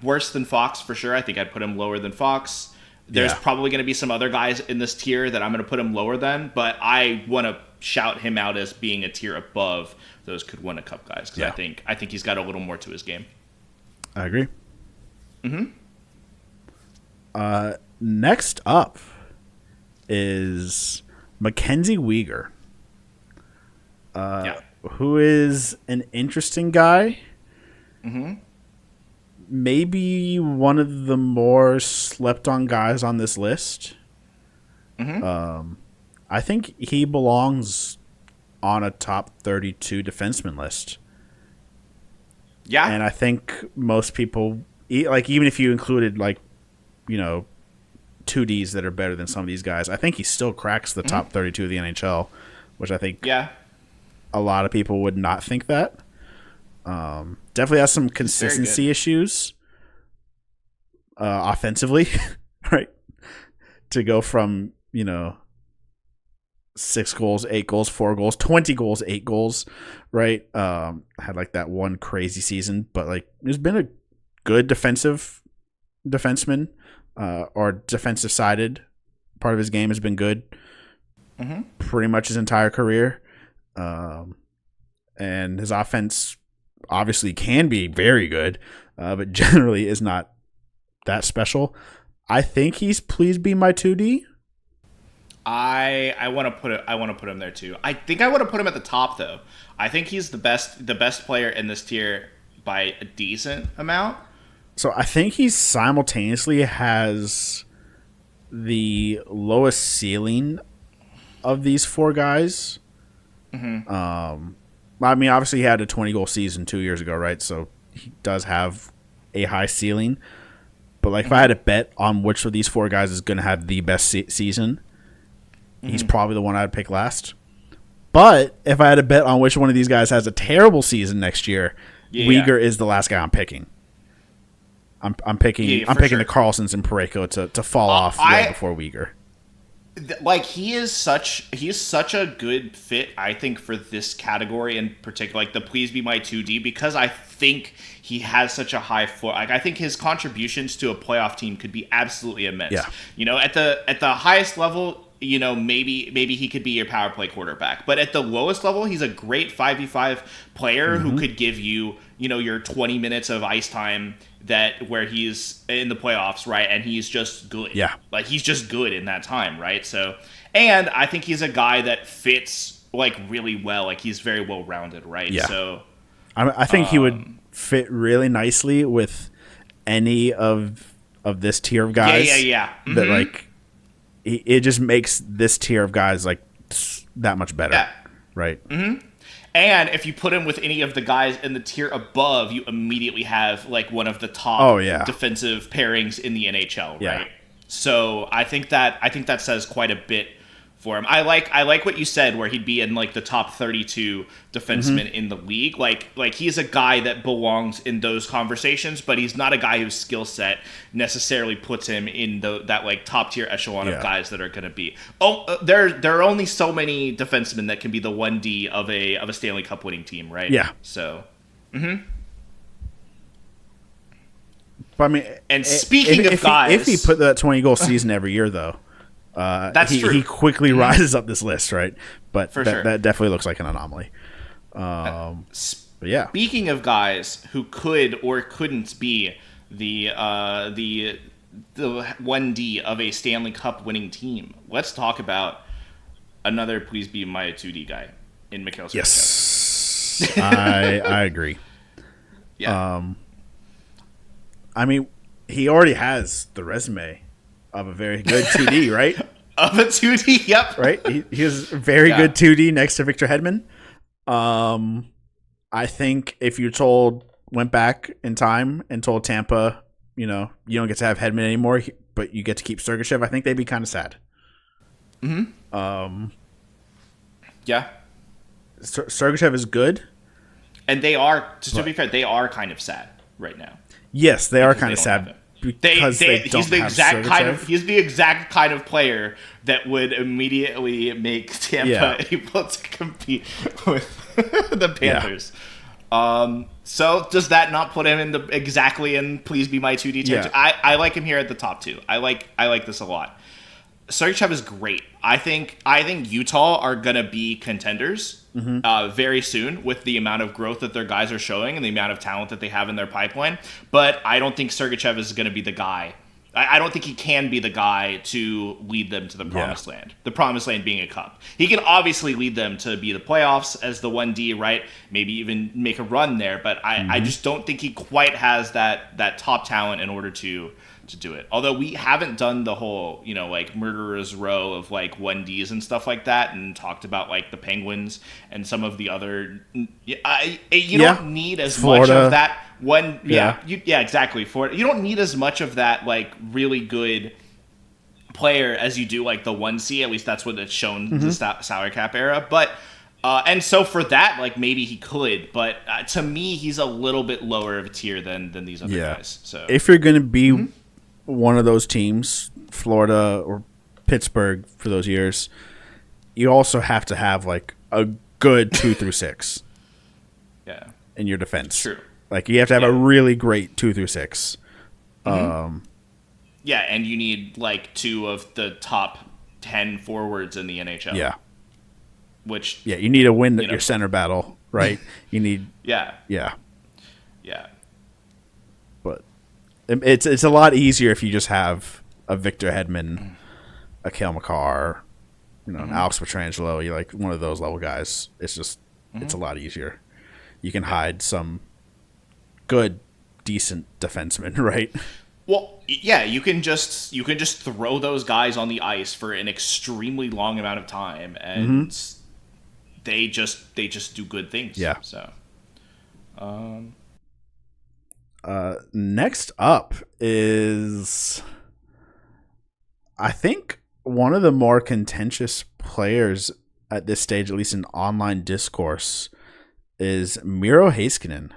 worse than Fox for sure. I think I'd put him lower than Fox. There's probably going to be some other guys in this tier that I'm going to put him lower than, but I want to shout him out as being a tier above those could win a cup guys, because I think he's got a little more to his game. I agree. Next up is Mackenzie Weegar, who is an interesting guy. Maybe one of the more slept on guys on this list. I think he belongs on a top 32 defenseman list. Yeah. And I think most people, like, even if you included, like, 2Ds that are better than some of these guys, I think he still cracks the top 32 of the NHL, which I think a lot of people would not think that. Definitely has some consistency issues offensively, right? To go from, 6 goals, 8 goals, 4 goals, 20 goals, 8 goals, right? Had like that one crazy season, but like there's been a good defenseman or defensive sided part of his game has been good pretty much his entire career. And his offense obviously can be very good, but generally is not that special. I think he's please be my 2D. I want to put him there too. I think I want to put him at the top though. I think he's the best player in this tier by a decent amount. So I think he simultaneously has the lowest ceiling of these 4 guys. I mean, obviously he had a 20-goal season 2 years ago, right? So he does have a high ceiling. But like, if I had to bet on which of these 4 guys is going to have the best season, he's probably the one I'd pick last. But if I had to bet on which one of these guys has a terrible season next year, Weegar is the last guy I'm picking. I'm picking the Carlsons and Parayko to fall off before Weegar. Like he's such a good fit, I think, for this category in particular, like the please be my 2D, because I think he has such a high floor. Like I think his contributions to a playoff team could be absolutely immense. Yeah. At the highest level, maybe he could be your power play quarterback. But at the lowest level, he's a great 5v5 player who could give you, your 20 minutes of ice time where he's in the playoffs, right? And he's just good. Yeah. Like, he's just good in that time, right? So, and I think he's a guy that fits, like, really well. Like, he's very well-rounded, right? Yeah. So, I think he would fit really nicely with any of this tier of guys. Yeah. Mm-hmm. That, like, it just makes this tier of guys, like, that much better. Yeah. Right? Mm-hmm. And if you put him with any of the guys in the tier above, you immediately have, like, one of the top defensive pairings in the NHL, right? Yeah. So I think that says quite a bit for him. I like what you said, where he'd be in, like, the top 32 defensemen in the league. Like he's a guy that belongs in those conversations, but he's not a guy whose skill set necessarily puts him in that like top tier echelon of guys that are going to be. There are only so many defensemen that can be the 1D of a Stanley Cup winning team, right? Yeah. So. But I mean, and speaking of guys, if he put that 20-goal season every year, though. That's true. He quickly rises up this list, right? But For sure. that definitely looks like an anomaly. But yeah. Speaking of guys who could or couldn't be the 1D of a Stanley Cup winning team, let's talk about another please be my 2D guy in Mikhail Sergachev. Yes, I agree. Yeah. I mean, he already has the resume of a very good 2D, right? Of a 2D, yep. Right? He has very good 2D next to Victor Hedman. I think if you went back in time and told Tampa, you don't get to have Hedman anymore, but you get to keep Sergachev, I think they'd be kind of sad. Mm-hmm. Yeah. Sergachev is good. And they are, to be fair, they are kind of sad right now. Yes, they are kind of sad. Because he's the exact kind of player that would immediately make Tampa able to compete with the Panthers. So does that not put him in please be my 2D territory? I like him here at the top two. I like this a lot. Sergachev is great. I think Utah are gonna be contenders very soon with the amount of growth that their guys are showing and the amount of talent that they have in their pipeline. But I don't think Sergachev is gonna be the guy. I don't think he can be the guy to lead them to the promised land. The promised land being a cup. He can obviously lead them to be the playoffs as the 1D, right? Maybe even make a run there. But I just don't think he quite has that top talent in order to do it. Although we haven't done the whole, like murderer's row of like 1Ds and stuff like that, and talked about like the Penguins and some of the other. You don't need as much of that one. Exactly. You don't need as much of that like really good player as you do like the 1C. At least that's what it's shown the salary cap era. But and so for that, like maybe he could, but to me, he's a little bit lower of a tier than these other guys. So if you're going to be one of those teams, Florida or Pittsburgh for those years, you also have to have like a good 2 through 6. Yeah. In your defense. True. Like you have to have a really great 2 through 6. Yeah, and you need like 2 of the top 10 forwards in the NHL. Yeah. Which you need to win your center battle, right? You need Yeah. But it's a lot easier if you just have a Victor Hedman, a Cale Makar, an Alex Pietrangelo, you like one of those level guys. It's just it's a lot easier. You can hide some good, decent defensemen, right? Well, yeah, you can just throw those guys on the ice for an extremely long amount of time, and they just do good things. Yeah. So, next up is, I think, one of the more contentious players at this stage, at least in online discourse, is Miro Heiskanen.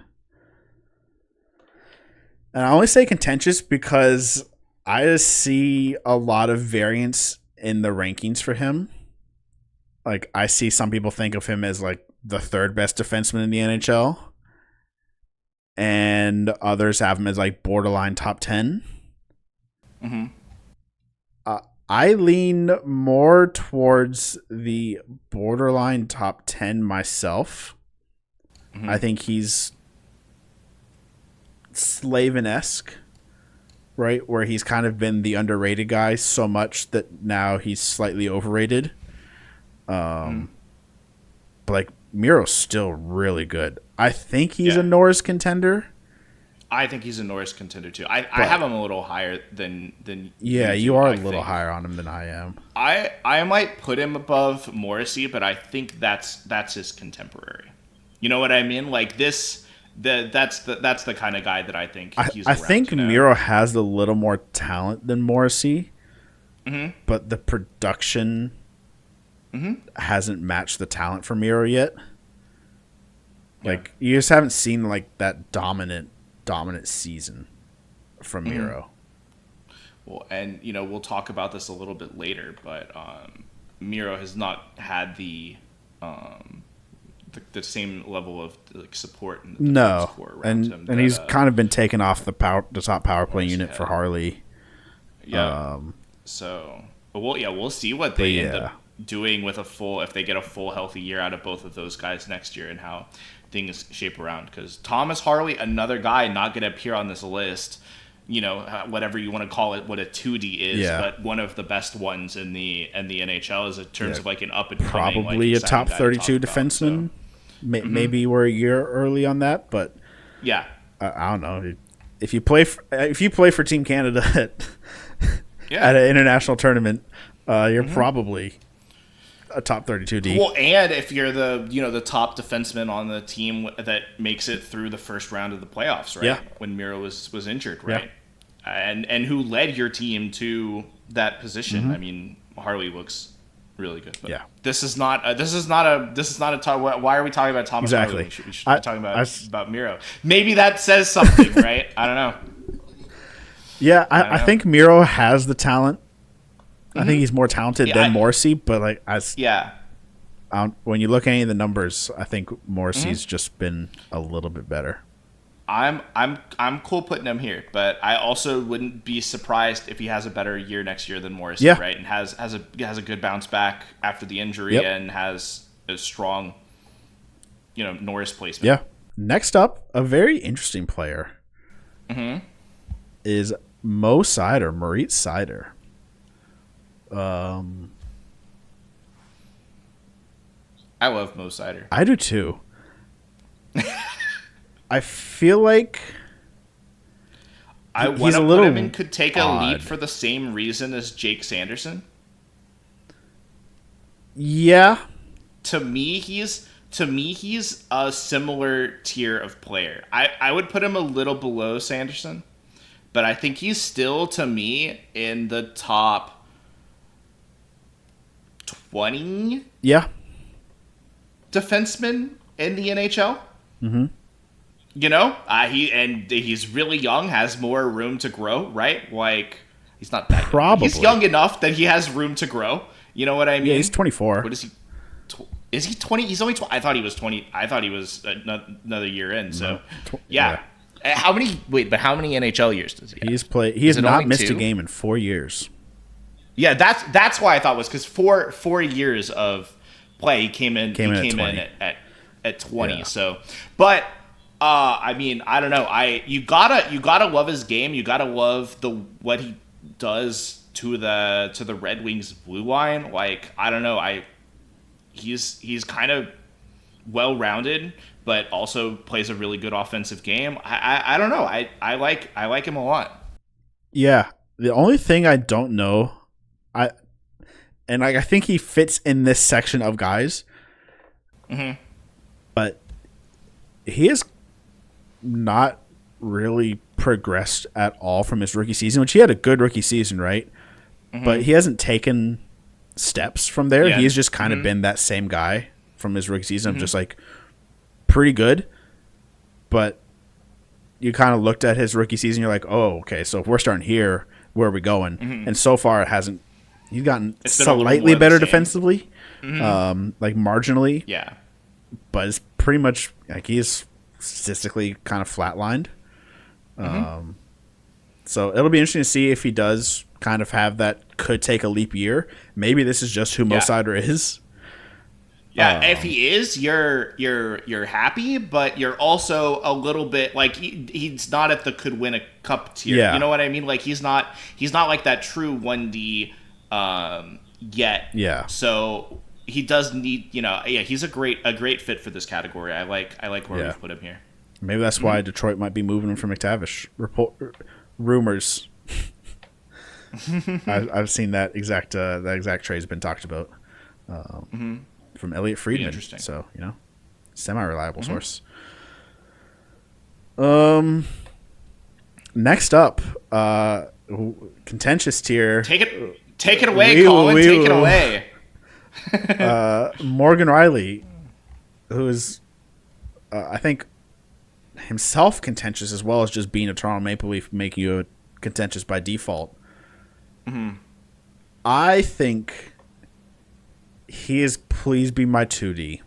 And I only say contentious because I just see a lot of variance in the rankings for him. Like, I see some people think of him as like the 3rd best defenseman in the NHL, and others have him as like borderline top 10. I lean more towards the borderline top 10 myself. Mm-hmm. I think he's Slavin-esque, right? Where he's kind of been the underrated guy so much that now he's slightly overrated. But like Miro's still really good. I think he's a Norris contender. I think he's a Norris contender too. I have him a little higher than you are a little higher on him than I am. I might put him above Morrissey, but I think that's his contemporary. You know what I mean? Like that's the kind of guy that I think he's around, I think Miro has a little more talent than Morrissey, but the production hasn't matched the talent for Miro yet. Like you just haven't seen like that dominant season from Miro. Well, and we'll talk about this a little bit later, but Miro has not had the same level of like support in the defense core around him. And he's kind of been taken off the top power play unit for Harley. Yeah. But we'll see what they end up doing with if they get a full healthy year out of both of those guys next year and how things shape around, because Thomas Harley, another guy not going to appear on this list, whatever you want to call it, what a 2D is, but one of the best ones in the NHL is in terms of like an up and coming, probably like, a top 32 defenseman. Maybe we're a year early on that, but I don't know. If you play for Team Canada at an international tournament, you're probably a top 32 D. Well, and if you're the top defenseman on the team that makes it through the first round of the playoffs, right? Yeah. When Miro was injured, right? Yeah. And who led your team to that position? I mean, Harley looks really good. But this is not a talk. Why are we talking about Thomas Harley? We should be talking about Miro. Maybe that says something, right? I don't know. Yeah, I think Miro has the talent. I think he's more talented than Morrissey, but like when you look at any of the numbers, I think Morrissey's just been a little bit better. I'm cool putting him here, but I also wouldn't be surprised if he has a better year next year than Morrissey, right? And has a good bounce back after the injury and has a strong, Norris placement. Yeah. Next up, a very interesting player is Moritz Seider. I love Mo Seider. I do too. I feel like he's a little put him in, could take a leap for the same reason as Jake Sanderson. Yeah. To me, he's a similar tier of player. I would put him a little below Sanderson, but I think he's still, to me, in the top 20 defensemen in the NHL. He's really young, has more room to grow, right? Like, he's not that young. He's young enough that he has room to grow. You know what I mean? Yeah, he's 24. What is he? Is he 20? He's only 20. I thought he was 20. I thought he was another year in. So, How many NHL years does he have? He has not missed a game in 4 years. Yeah, that's why I thought was because 4 years of play he came in at 20. Yeah. So, but I mean, I don't know. You gotta love his game. You gotta love what he does to the Red Wings blue line. Like, I don't know. He's kind of well rounded, but also plays a really good offensive game. I don't know. I like him a lot. Yeah. The only thing I don't know, I think he fits in this section of guys. But he has not really progressed at all from his rookie season, which he had a good rookie season, right? But he hasn't taken steps from there. He's just kind of been that same guy from his rookie season of just like pretty good. But you kind of looked at his rookie season, you're like, oh, okay, so if we're starting here, where are we going? And so far it hasn't. He's gotten slightly better defensively, like marginally. Yeah. But it's pretty much like he's statistically kind of flatlined. So it'll be interesting to see if he does kind of have that could take a leap year. Maybe this is just who Mo Seider is. Yeah, if he is, you're happy, but you're also a little bit like he's not at the could win a cup tier. Yeah. You know what I mean? Like he's not like that true 1D yet. Yeah. So he does need, he's a great fit for this category. I like where we've put him here. Maybe that's why Detroit might be moving him from McTavish. Rumors. I've seen that exact trade has been talked about. From Elliot Friedman. Interesting. So, semi-reliable source. Next up, contentious tier. Take it away, Colin. Take it away. Morgan Riley, who is, I think, himself contentious as well as just being a Toronto Maple Leaf, making you contentious by default. I think he is please be my 2D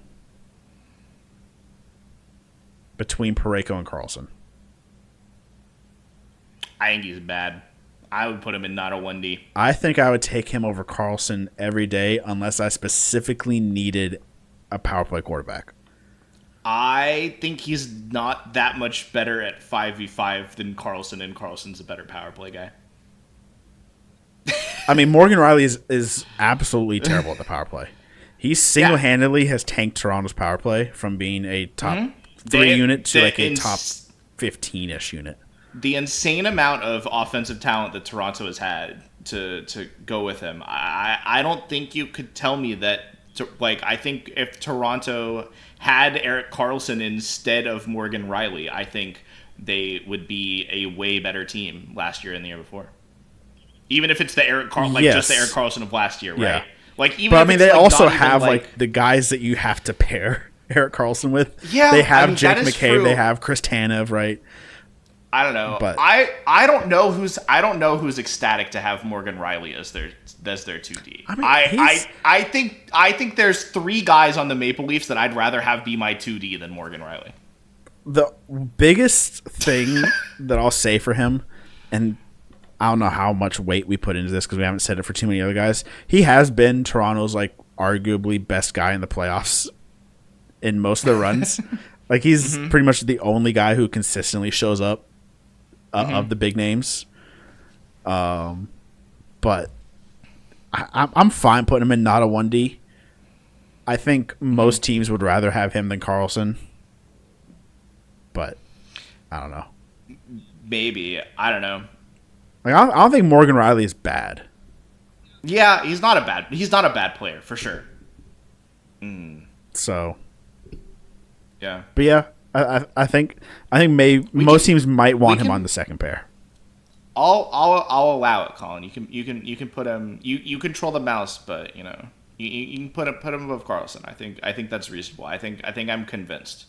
between Parayko and Karlsson. I think he's bad. I would put him in not a 1D. I think I would take him over Karlsson every day unless I specifically needed a power play quarterback. I think he's not that much better at 5v5 than Karlsson, and Karlsson's a better power play guy. I mean, Morgan Riley is absolutely terrible at the power play. He single-handedly has tanked Toronto's power play from being a top 3 unit to like a top 15-ish unit. The insane amount of offensive talent that Toronto has had to go with him. I don't think you could tell me that. I think if Toronto had Erik Karlsson instead of Morgan Riley, I think they would be a way better team last year and the year before. Even if it's the just the Erik Karlsson of last year, right? Yeah. But they also have the guys that you have to pair Erik Karlsson with. Yeah, they have Jake McCabe, true. they have Chris Tanev, right? I don't know. But I don't know who's ecstatic to have Morgan Riley as their 2D. I think there's 3 guys on the Maple Leafs that I'd rather have be my 2D than Morgan Riley. The biggest thing that I'll say for him, and I don't know how much weight we put into this because we haven't said it for too many other guys. He has been Toronto's arguably best guy in the playoffs in most of the runs. He's pretty much the only guy who consistently shows up of the big names. But I'm fine putting him in not a 1D. I think most teams would rather have him than Karlsson. But I don't know. Maybe. I don't know. I don't think Morgan Riley is bad. Yeah, he's not a bad player for sure. So, yeah. But yeah, I think most teams might want him on the second pair. I'll allow it, Colin. You can put him. You control the mouse, but you can put him above Karlsson. I think that's reasonable. I think I'm convinced.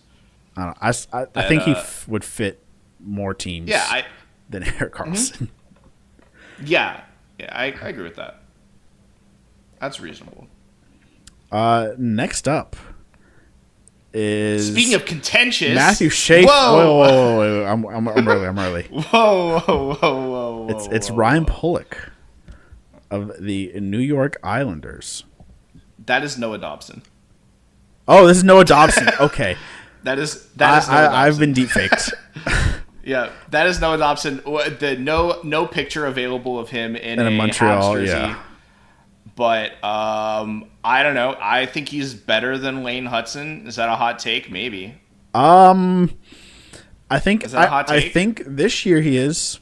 I think he would fit more teams. Yeah, than Erik Karlsson. Yeah, I agree with that. That's reasonable. Next up is, speaking of contentious, Matthew Shea. Whoa. I'm early. Whoa. It's Ryan Pulock of the New York Islanders. That is Noah Dobson. Oh, this is Noah Dobson. Okay. That is Noah Dobson. I've been deep faked. Yeah, that is Noah Dobson. The no picture available of him in a Montreal Habs jersey. Yeah. But I don't know. I think he's better than Lane Hudson. Is that a hot take? Maybe. I think is that a hot take? I think this year he is,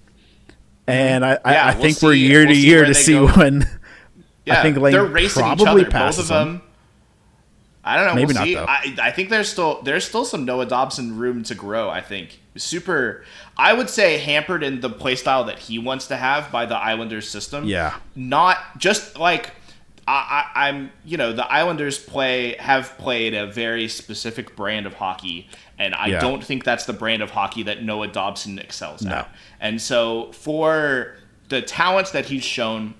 and I think we'll we're year to year to see when. Yeah, I think Lane they're racing probably each other. passes Both of them. I don't know. Maybe we'll see. not though. I think there's still some Noah Dobson room to grow. I think super. I would say hampered in the play style that he wants to have by the Islanders system. Yeah. Not just like I'm. The Islanders have played a very specific brand of hockey, and I don't think that's the brand of hockey that Noah Dobson excels at. And so for the talents that he's shown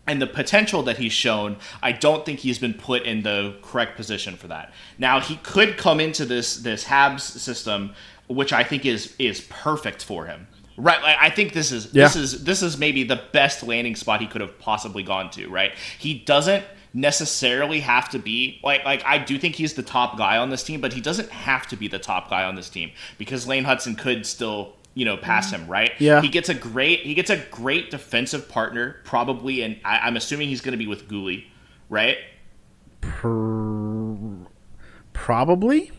and the potential that he's shown, I don't think he's been put in the correct position for that. Now, he could come into this Habs system, which I think is perfect for him, Right, like I think this is maybe the best landing spot he could have possibly gone to, right? He doesn't necessarily have to be like I do think he's the top guy on this team, but he doesn't have to be the top guy on this team because Lane Hudson could still, pass him, right? Yeah. He gets a great defensive partner, probably, and I'm assuming he's going to be with Gooley, right? Probably.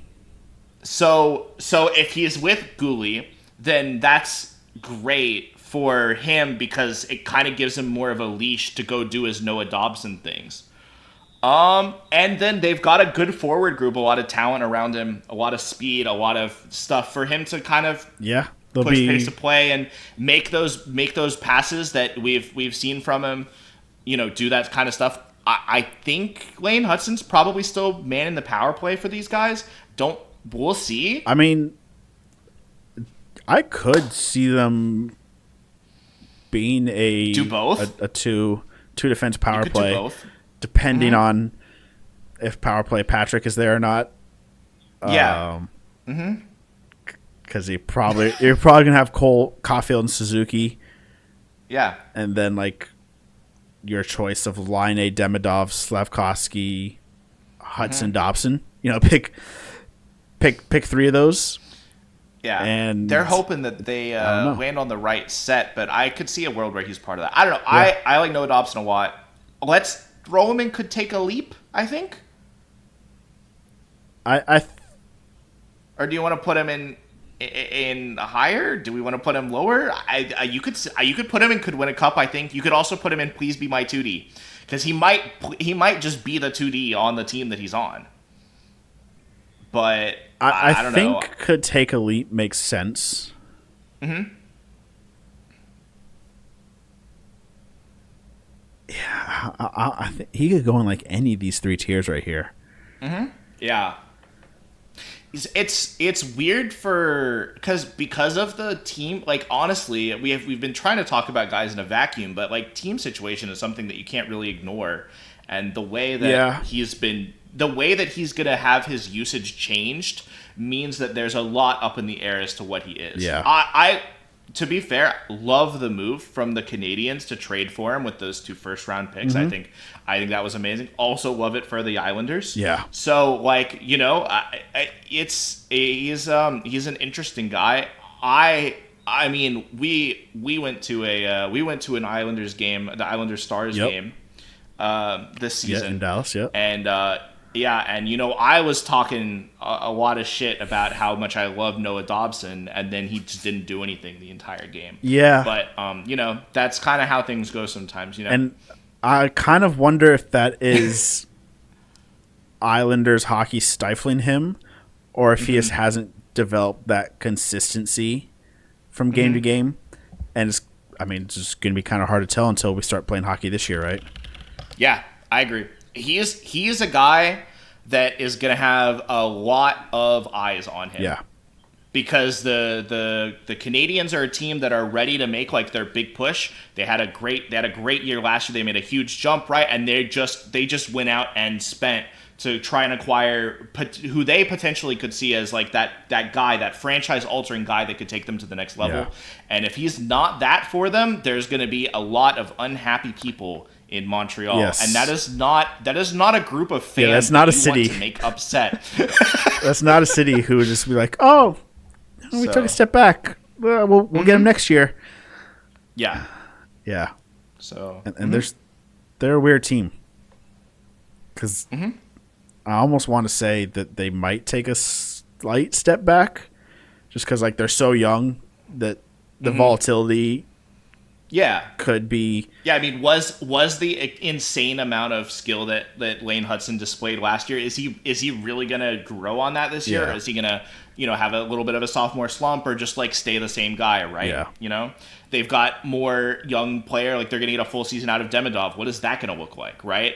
So if he's with Gooley, then that's great for him because it kind of gives him more of a leash to go do his Noah Dobson things. And then they've got a good forward group, a lot of talent around him, a lot of speed, a lot of stuff for him to kind of push pace of play and make those passes that we've seen from him, do that kind of stuff. I think Lane Hudson's probably still manning the power play for these guys. We'll see. I mean, I could see them being do both. a two defense power You could play, do both. Depending on if power play Patrick is there or not. Yeah. Because you're probably gonna have Cole, Caulfield, and Suzuki. Yeah. And then your choice of Line A, Demidov, Slavkovsky, Hudson, Dobson. Pick three of those. Yeah, and they're hoping that they land on the right set, but I could see a world where he's part of that. I don't know. Yeah. I like Noah Dobson a lot. Let's throw him in. Could take a leap, I think. Or do you want to put him in higher? Do we want to put him lower? You could put him in could win a cup. I think you could also put him in please be my 2D because he might just be the 2D on the team that he's on. But I don't know. I think could take a leap makes sense. Mm-hmm. Yeah, I think he could go in any of these three tiers right here. Mm-hmm. Yeah. It's weird because of the team. Honestly, we've been trying to talk about guys in a vacuum, but team situation is something that you can't really ignore. And the way that he's gonna have his usage changed means that there's a lot up in the air as to what he is. Yeah. I to be fair, love the move from the Canadians to trade for him with those 2 first-round picks. Mm-hmm. I think that was amazing. Also love it for the Islanders. Yeah. So he's an interesting guy. I mean we went to an Islanders game, the Islanders Stars game this season in Dallas. Yeah. And I was talking a lot of shit about how much I love Noah Dobson, and then he just didn't do anything the entire game. Yeah. But, that's kind of how things go sometimes, And I kind of wonder if that is Islanders hockey stifling him, or if he just hasn't developed that consistency from game to game. And it's just going to be kind of hard to tell until we start playing hockey this year, right? Yeah, I agree. He's a guy that is going to have a lot of eyes on him. Yeah. Because the Canadians are a team that are ready to make their big push. They had a great year last year. They made a huge jump, right? And they just went out and spent to try and acquire who they potentially could see as that guy, that franchise altering guy that could take them to the next level. Yeah. And if he's not that for them, there's going to be a lot of unhappy people in Montreal. Yes. And that is not a group of fans that's not that a city want to make upset. That's not a city who would just be we took a step back. We'll get him next year. Yeah. Yeah. So and they're a weird team because I almost want to say that they might take a slight step back just because they're so young that the volatility could be. Yeah, I mean, was the insane amount of skill that Lane Hudson displayed last year, is he really gonna grow on that this year, or is he gonna have a little bit of a sophomore slump, or just stay the same guy, right? Yeah. They've got more young player, they're gonna get a full season out of Demidov. What is that gonna look like, right?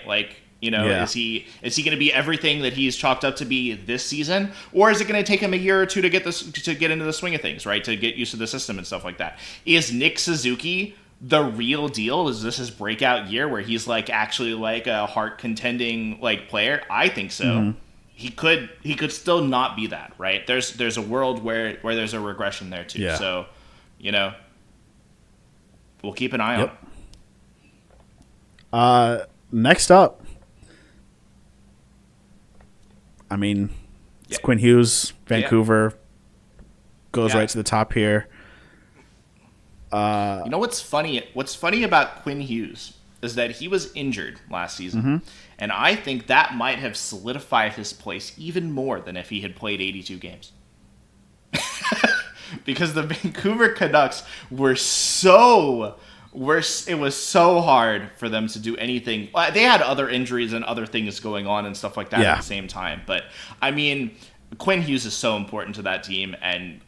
Is he going to be everything that he's chalked up to be this season, or is it going to take him a year or two to get into the swing of things, right? To get used to the system and stuff like that. Is Nick Suzuki the real deal? Is this his breakout year where he's actually a heart contending player? I think so. Mm-hmm. He could still not be that, right? There's a world where there's a regression there too. Yeah. So, we'll keep an eye Yep. on. Next up, I mean, it's Quinn Hughes, Vancouver, goes right to the top here. You know what's funny? What's funny about Quinn Hughes is that he was injured last season, and I think that might have solidified his place even more than if he had played 82 games. Because the Vancouver Canucks were so worse. It was so hard for them to do anything. They had other injuries and other things going on and stuff like that at the same time. But I mean, Quinn Hughes is so important to that team, and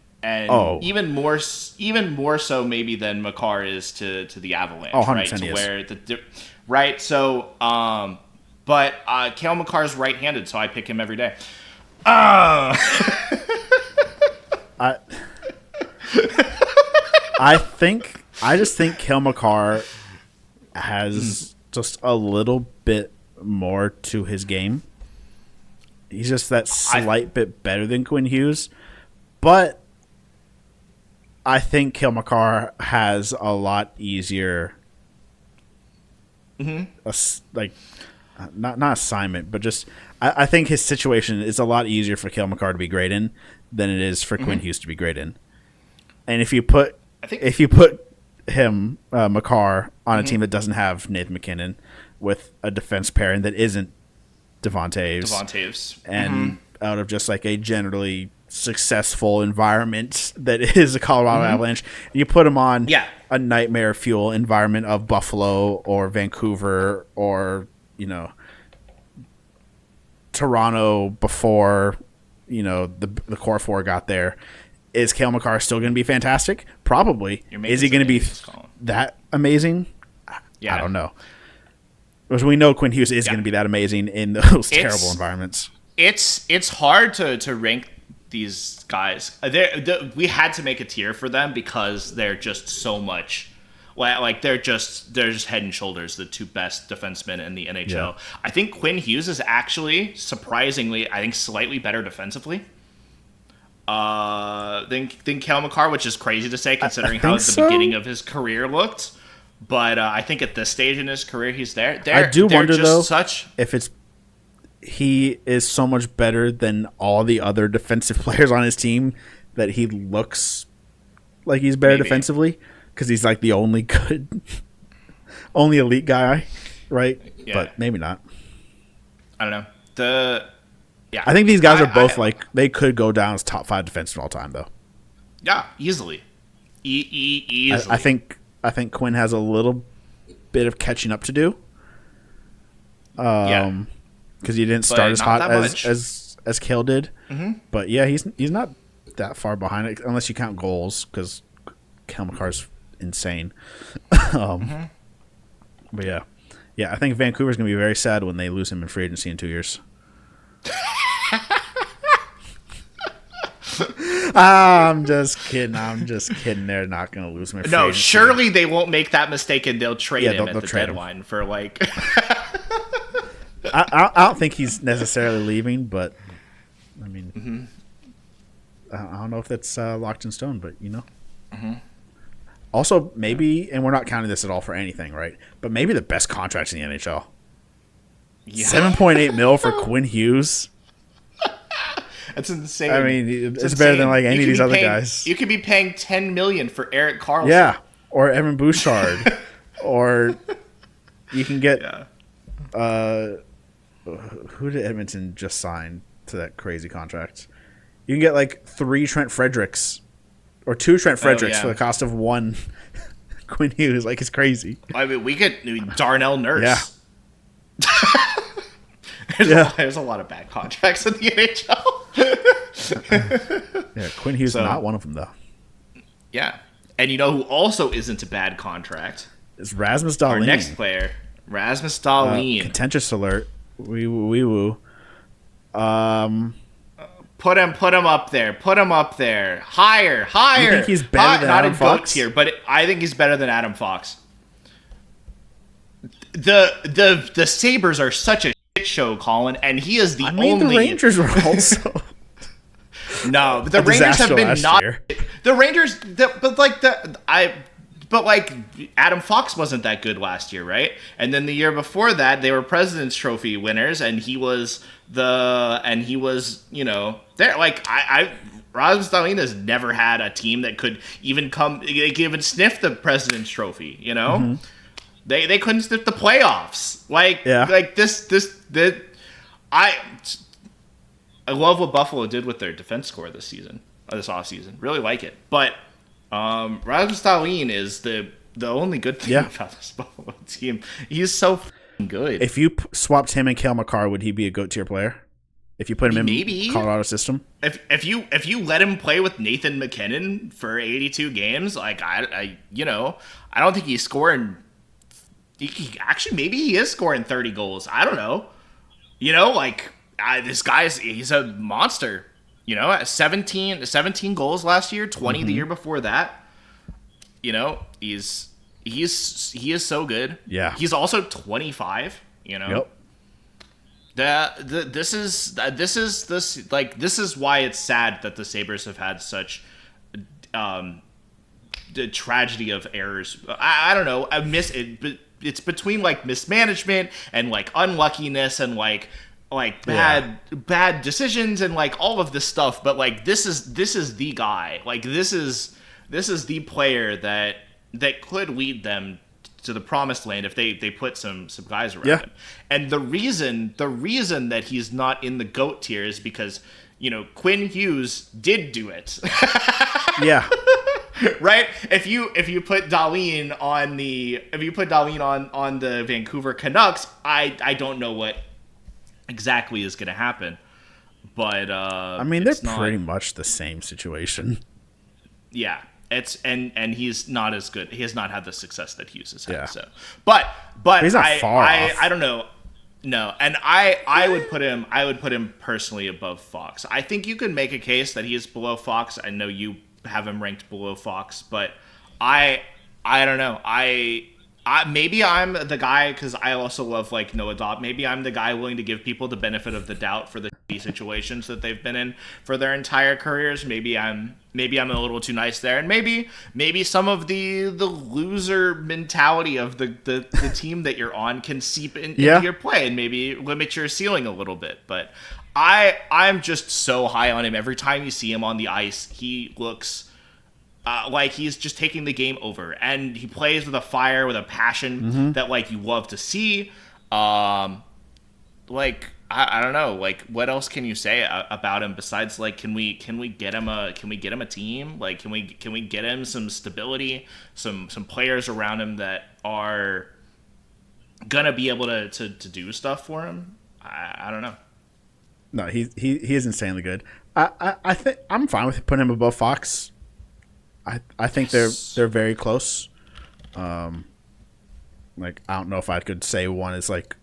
even more so maybe than Makar is to the Avalanche, right? To where right. So, but Cale Makar's right-handed, so I pick him every day. I just think Cale Makar has just a little bit more to his game. He's just that slight bit better than Quinn Hughes, but I think Cale Makar has a lot easier, not assignment, but just I think his situation is a lot easier for Cale Makar to be great in than it is for Quinn Hughes to be great in. And if you put him, Makar, on a team that doesn't have Nathan McKinnon with a defense pairing that isn't Devon Toews. And out of just like a generally successful environment that is a Colorado Avalanche, and you put him on a nightmare fuel environment of Buffalo or Vancouver or, Toronto before, the core four got there. Is Cale Makar still going to be fantastic? Probably. Is he going to be that amazing? I don't know. Because we know Quinn Hughes is going to be that amazing in those terrible environments. It's hard to rank these guys. We had to make a tier for them because they're just so much. Like they're just head and shoulders the two best defensemen in the NHL. Yeah. I think Quinn Hughes is actually surprisingly, slightly better defensively than Cale Makar, which is crazy to say considering how the beginning of his career looked. But I think at this stage in his career, he's there. I do wonder though if he is so much better than all the other defensive players on his team that he looks like he's better defensively because he's like the only elite guy, right? Yeah. But maybe not. I don't know. I think these guys are both they could go down as top 5 defensemen all time though. Yeah, easily. Easily. I think Quinn has a little bit of catching up to do. Because he didn't start as hot as Cale did. But yeah, he's not that far behind it unless you count goals because Cale Makar's insane. But yeah, I think Vancouver's gonna be very sad when they lose him in free agency in 2 years. I'm just kidding. They're not going to lose him. No, surely they won't make that mistake and they'll trade him at the deadline for like. I don't think he's necessarily leaving, but I mean, I don't know if that's locked in stone, but Also, maybe, and we're not counting this at all for anything, right? But maybe the best contracts in the NHL. Yeah. $7.8 million for Quinn Hughes. That's insane. I mean, it's better than like any of these other guys. You could be paying $10 million for Erik Karlsson. Yeah, or Evan Bouchard, or you can get. Who did Edmonton just sign to that crazy contract? You can get like 3 Trent Fredericks, or 2 Trent Fredericks for the cost of 1 Quinn Hughes. Like it's crazy. I mean, we get Darnell Nurse. Yeah. There's a lot of bad contracts in the NHL. Quinn Hughes is not one of them, though. Yeah. And you know who also isn't a bad contract? It's Rasmus Dahlin. Our next player, Rasmus Dahlin. Contentious alert. Wee woo. Put him up there. Put him up there. Higher. You think he's better than Adam Fox? Here, but I think he's better than Adam Fox. The Sabres are such a shit show, Colin, and he is the only. The Rangers were also. No, but the Rangers have been not. Year. The Rangers, but like Adam Fox wasn't that good last year, right? And then the year before that, they were President's Trophy winners, and he was there. Like Rasmus Dahlin has never had a team that could even sniff the President's Trophy. You know, they couldn't sniff the playoffs. I love what Buffalo did with their defense core this offseason. Really like it. But Rasmus Dahlin is the only good thing about this Buffalo team. He's so good. If you swapped him and Cale Makar, would he be a GOAT tier player? If you put him in Colorado system? If you let him play with Nathan McKinnon for 82 games, like I don't think he's scoring. Maybe he is scoring 30 goals. I don't know. This he's a monster. 17 goals last year, 20 the year before that. He is so good. Yeah. He's also 25. Yep. This is why it's sad that the Sabres have had such the tragedy of errors. I don't know. It's between like mismanagement and like unluckiness and like bad decisions and like all of this stuff. But like this is the guy. Like this is the player that could lead them to the promised land if they put some guys around him. And the reason that he's not in the GOAT tier is because Quinn Hughes did do it. Yeah. Right? If you put Dahlin on the Vancouver Canucks, I don't know what exactly is going to happen. But they're pretty much the same situation. Yeah. And he's not as good. He has not had the success that Hughes has had. Yeah. So, but he's not far off. I don't know. No, and I would put him personally above Fox. I think you could make a case that he is below Fox. I know you have him ranked below Fox, but I don't know. Maybe I'm the guy because I also love like Noah Dobb. Maybe I'm the guy willing to give people the benefit of the doubt for the situations that they've been in for their entire careers. Maybe I'm a little too nice there, and maybe some of the loser mentality of the team that you're on can seep into your play and maybe limit your ceiling a little bit. But I'm just so high on him. Every time you see him on the ice, he looks like he's just taking the game over, and he plays with a fire, with a passion that like you love to see. I don't know, like what else can you say about him besides like can we get him a team? Like can we get him some stability, some players around him that are gonna be able to do stuff for him? I don't know. No, he is insanely good. I think I'm fine with putting him above Fox. I think they're very close. Like I don't know if I could say one is like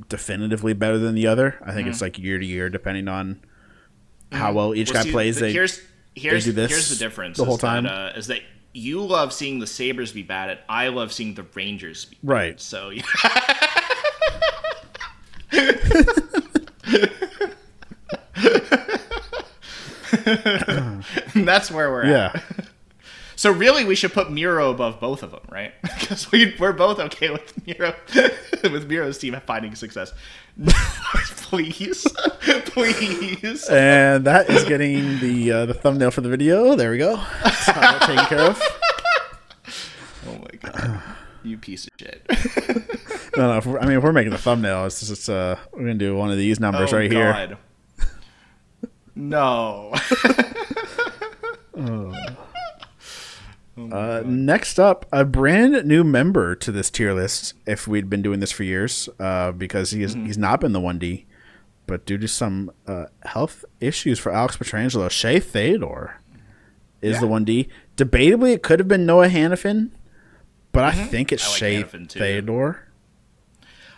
definitively better than the other. I think it's like year to year depending on how well each guy plays. Here's the difference the whole time is that you love seeing the Sabres be bad at. I love seeing the Rangers be bad. Right. So that's where we're at. So really, we should put Miro above both of them, right? Because we're both okay with Miro's team finding success. Please. And that is getting the thumbnail for the video. There we go. That's how we're taken care of. Oh my god, you piece of shit. No. If we're making the thumbnail. It's just we're gonna do one of these numbers here. No. Next up, a brand new member to this tier list. If we'd been doing this for years, because he's not been the 1D, but due to some health issues for Alex Pietrangelo, Shea Theodore is the 1D. Debatably, it could have been Noah Hannafin, but I think it's Shea Theodore.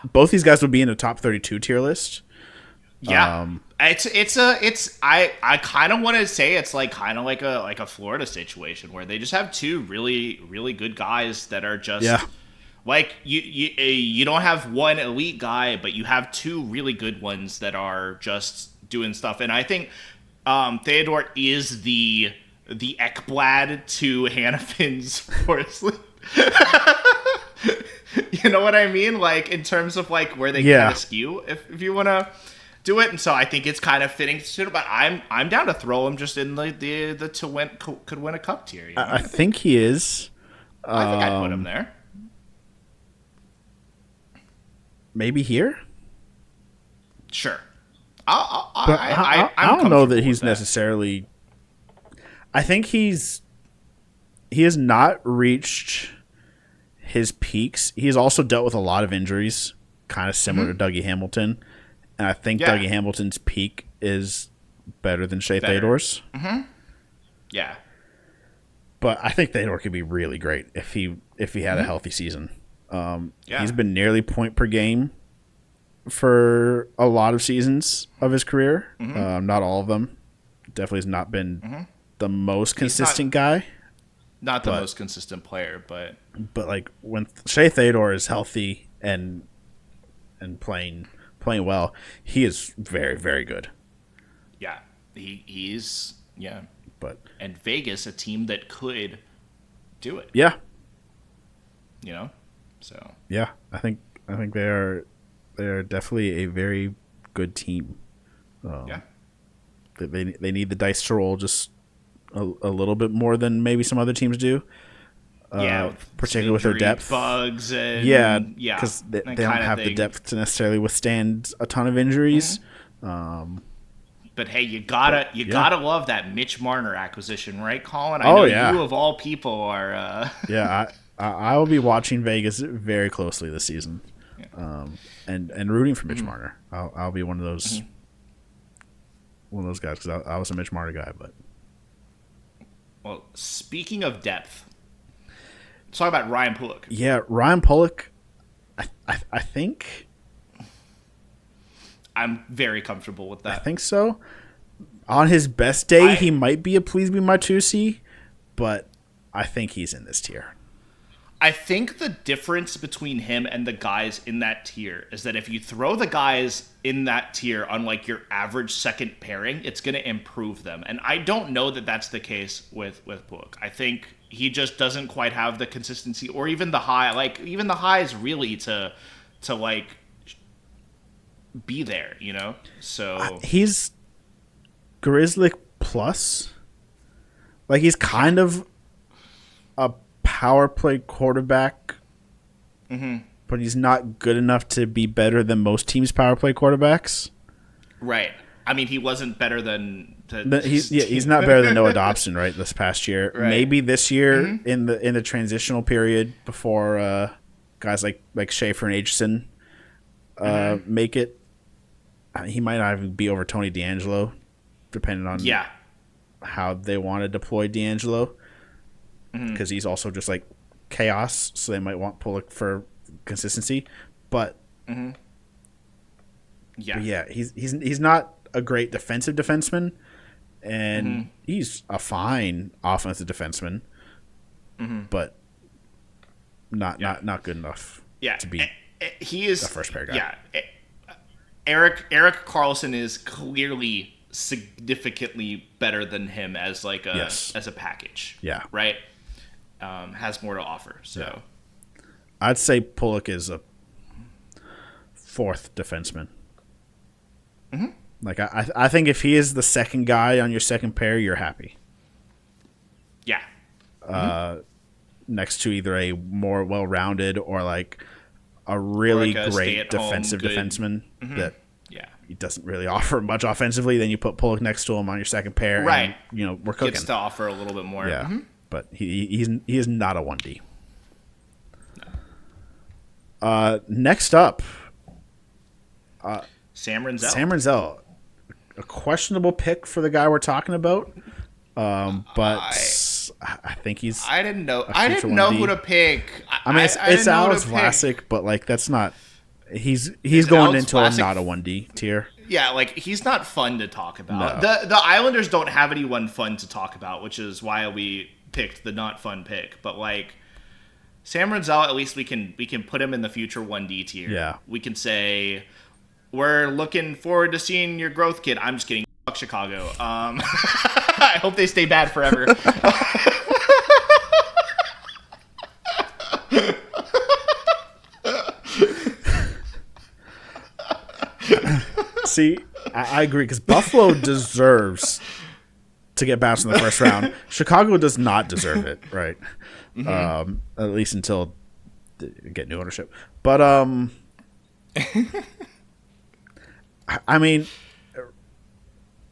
Both these guys would be in the top 32 tier list. Yeah, I kind of want to say it's like kind of like a Florida situation where they just have two really really good guys that are just like you don't have one elite guy, but you have two really good ones that are just doing stuff. And I think Theodore is the Ekblad to Hannafin's You know what I mean? Like, in terms of, like, where they kind of skew, if you want to do it. And so I think it's kind of fitting to, but I'm down to throw him just in the to win could win a cup tier. You know? I think he is. I think I'd put him there. Maybe here? Sure. I don't know that he's necessarily... I think he has not reached his peaks. He's also dealt with a lot of injuries, kind of similar to Dougie Hamilton. And I think Dougie Hamilton's peak is better than Shea Theodore's. Mm-hmm. Yeah. But I think Theodore could be really great if he had a healthy season. He's been nearly point per game for a lot of seasons of his career. Not all of them. Definitely has not been the most consistent guy. Not the most consistent player, but like when Shea Theodore is healthy and playing well, he is very, very good. Yeah, he's But and Vegas, a team that could do it. Yeah. You know, so yeah, I think they are definitely a very good team. They need the dice to roll just a little bit more than maybe some other teams do. Particularly with their depth, bugs, and because they don't have the depth to necessarily withstand a ton of injuries. But hey, you gotta love that Mitch Marner acquisition, right, Colin? I know you of all people are. I will be watching Vegas very closely this season, and rooting for Mitch Marner. I'll be one of those guys because I was a Mitch Marner guy. But well, speaking of depth, let's talk about Ryan Pulock. Yeah, Ryan Pulock. I think I'm very comfortable with that. I think so. On his best day, he might be a please be my 2C, but I think he's in this tier. I think the difference between him and the guys in that tier is that if you throw the guys in that tier on like your average second pairing, it's going to improve them. And I don't know that that's the case with Pulock. I think he just doesn't quite have the consistency or even the high, like even the highs really to like be there, you know? So he's Grizzly plus. Like he's kind of a power play quarterback, but he's not good enough to be better than most teams' power play quarterbacks. Right. I mean, he wasn't better than he's not better than Noah Dobson, right? This past year, right. Maybe this year in the transitional period before guys like Schaefer and Aitchison make it. He might not even be over Tony D'Angelo, depending on how they want to deploy D'Angelo. Because he's also just like chaos, so they might want Pulock for consistency. But he's not a great defensive defenseman, and he's a fine offensive defenseman, but not good enough to be he is the first pair guy. Yeah, Erik Karlsson is clearly significantly better than him as like as a package. Yeah, right. Has more to offer. So I'd say Pulock is a fourth defenseman. Like I think if he is the second guy on your second pair, you're happy. Yeah. Next to either a more well-rounded or like a really great defensive defenseman that he doesn't really offer much offensively, then you put Pulock next to him on your second pair. Right. And, we're cooking. Gets to offer a little bit more. Yeah. But he is not a 1D. No. Next up, Sam Rinzel. Sam Rinzel, a questionable pick for the guy we're talking about, but I think he's. I didn't know who to pick. I mean, it's Alex Vlasic, but like that's not. He's going Alex into Vlasic, not a 1D tier. Yeah, like he's not fun to talk about. No. The Islanders don't have anyone fun to talk about, which is why we picked the not fun pick. But like Sam Rinzel, at least we can put him in the future 1D tier. Yeah, we can say we're looking forward to seeing your growth, kid. I'm just kidding. Fuck Chicago. I hope they stay bad forever. See, I agree because Buffalo deserves to get bounced in the first round. Chicago does not deserve it, right? At least until they get new ownership. But I mean,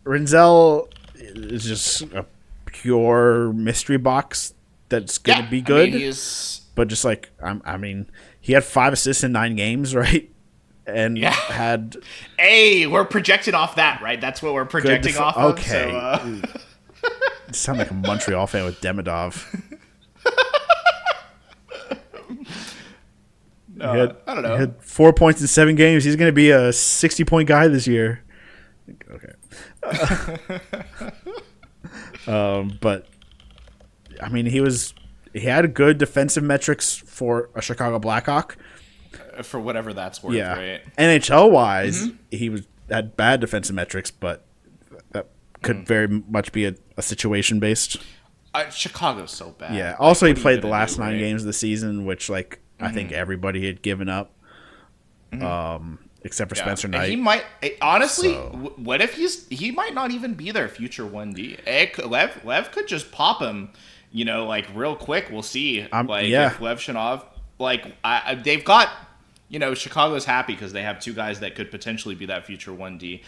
Rinzel is just a pure mystery box that's going to be good. I mean, but just like I mean, he had 5 assists in 9 games, right? And had. Hey, we're projecting off that, right? That's what we're projecting off of. Okay. So, You sound like a Montreal fan with Demidov. I don't know. He had 4 points in 7 games. He's going to be a 60-point guy this year. Okay. But I mean, he had good defensive metrics for a Chicago Blackhawk. For whatever that's worth, right? NHL wise, he had bad defensive metrics, but that could very much be a situation based. Chicago's so bad. Yeah. Also, he played the last 9 games of the season, which I think everybody had given up, except for Spencer Knight. He might honestly. What if he might not even be their future 1D? Lev could just pop him, real quick. We'll see. If Lev Shinov, they've got. Chicago's happy because they have 2 guys that could potentially be that future 1D.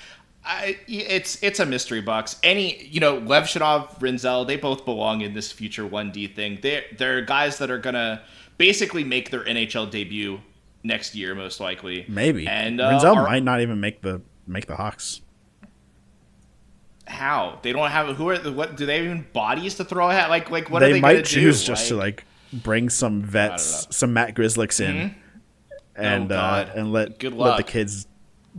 It's a mystery box. Lev Shinov, Rinzel, they both belong in this future 1D thing. They're guys that are gonna basically make their NHL debut next year, most likely. Maybe. And Rinzel might not even make the Hawks. How? They don't have what do they have even bodies to throw at? What are they gonna do? They might choose just to bring some vets, some Matt Grizzlicks in. And let the kids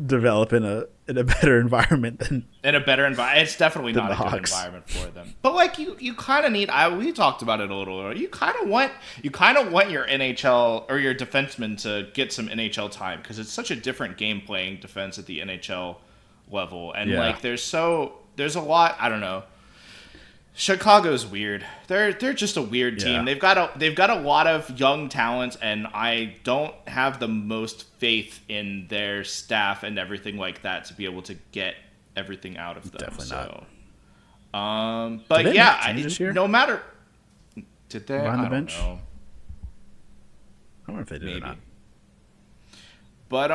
develop in a better environment than It's definitely not a Hawks. good environment for them. But you kind of need. We talked about it a little earlier. You kind of want your NHL or your defenseman to get some NHL time because it's such a different game playing defense at the NHL level, and there's a lot. I don't know. Chicago's weird. They're just a weird team. Yeah. They've got a lot of young talent, and I don't have the most faith in their staff and everything like that to be able to get everything out of them. Definitely not. But this year? No matter. Did they? On the I bench? don't know. I don't know if they did or not. But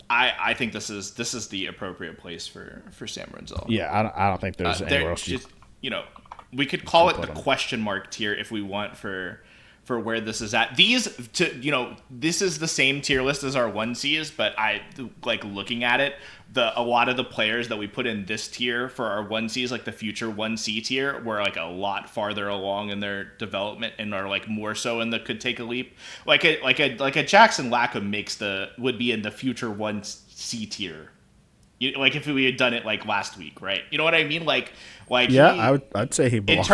I think this is the appropriate place for Sam Rinzel. Yeah, I don't think there's anywhere else. We could call it the question mark tier if we want for where this is at. This is the same tier list as our 1Cs, but I looking at it. A lot of the players that we put in this tier for our 1Cs, like the future 1C tier, were a lot farther along in their development and are more so in the could take a leap. Like a Jackson Lacombe would be in the future 1C tier. If we had done it last week, right? You know what I mean? I'd say he belongs in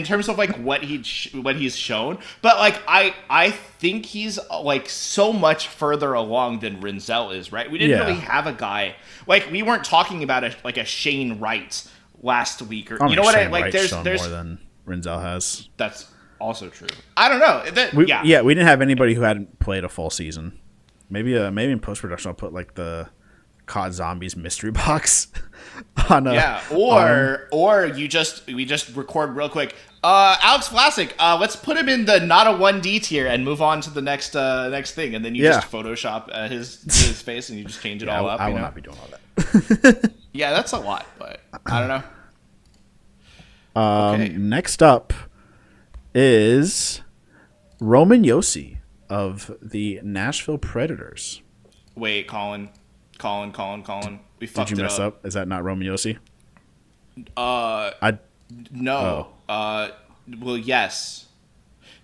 terms of what he's shown, but I think he's so much further along than Rinzel is, right? We didn't really have a guy we weren't talking about a Shane Wright last week, or you know what? There's more than Rinzel has. That's also true. I don't know. We didn't have anybody who hadn't played a full season. Maybe in post production I'll put the COD Zombies mystery box on or we just record real quick. Alex Vlasic, let's put him in the not a 1D tier and move on to the next thing, and then you just Photoshop his face and you just change it all up. I will not be doing all that. Yeah, that's a lot, but I don't know. Okay. Next up is Roman Josi of the Nashville Predators. Wait, Colin. We fucked it up. Did you mess up? Is that not Roman Josi? No. Well, yes.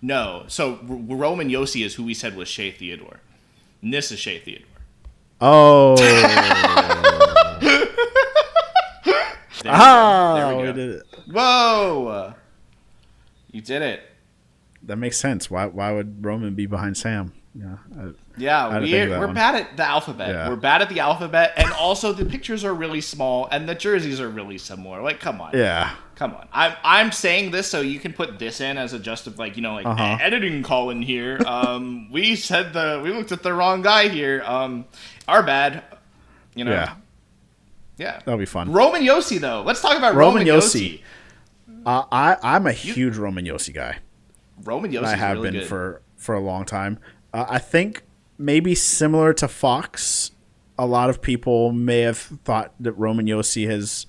No. So Roman Josi is who we said was Shea Theodore. And this is Shea Theodore. Oh. There we go. We did it. Whoa. You did it. That makes sense. Why would Roman be behind Sam? We're bad at the alphabet. Yeah. We're bad at the alphabet, and also the pictures are really small, and the jerseys are really similar. Come on. Yeah. Come on. I'm saying this so you can put this in as a editing Colin here. We looked at the wrong guy here. Our bad. You know? Yeah. Yeah. That'll be fun. Roman Josi, though. Let's talk about Roman Josi. I'm a huge Roman Josi guy. Roman Josi I have really been good. for a long time. I think maybe similar to Fox, a lot of people may have thought that Roman Josi has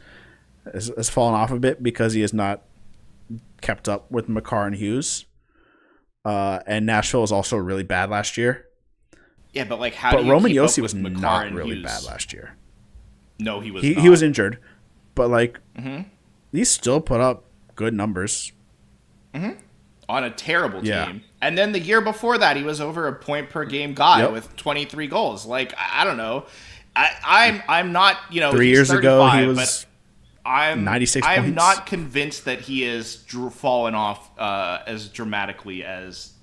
fallen off a bit because he has not kept up with Makar and Hughes. And Nashville was also really bad last year. Yeah, but like, how do you Roman keep up Josi was with Makar not and really Hughes? bad last year. No, he was. He was injured, but like Mm-hmm. he still put up good numbers. On a terrible team. Yeah. And then the year before that, he was over a point per game guy Yep. with 23 goals. Like, I don't know. I'm not, 3 he's years ago, he 35, was but I'm 96 I'm points. not convinced that he is fallen off as dramatically as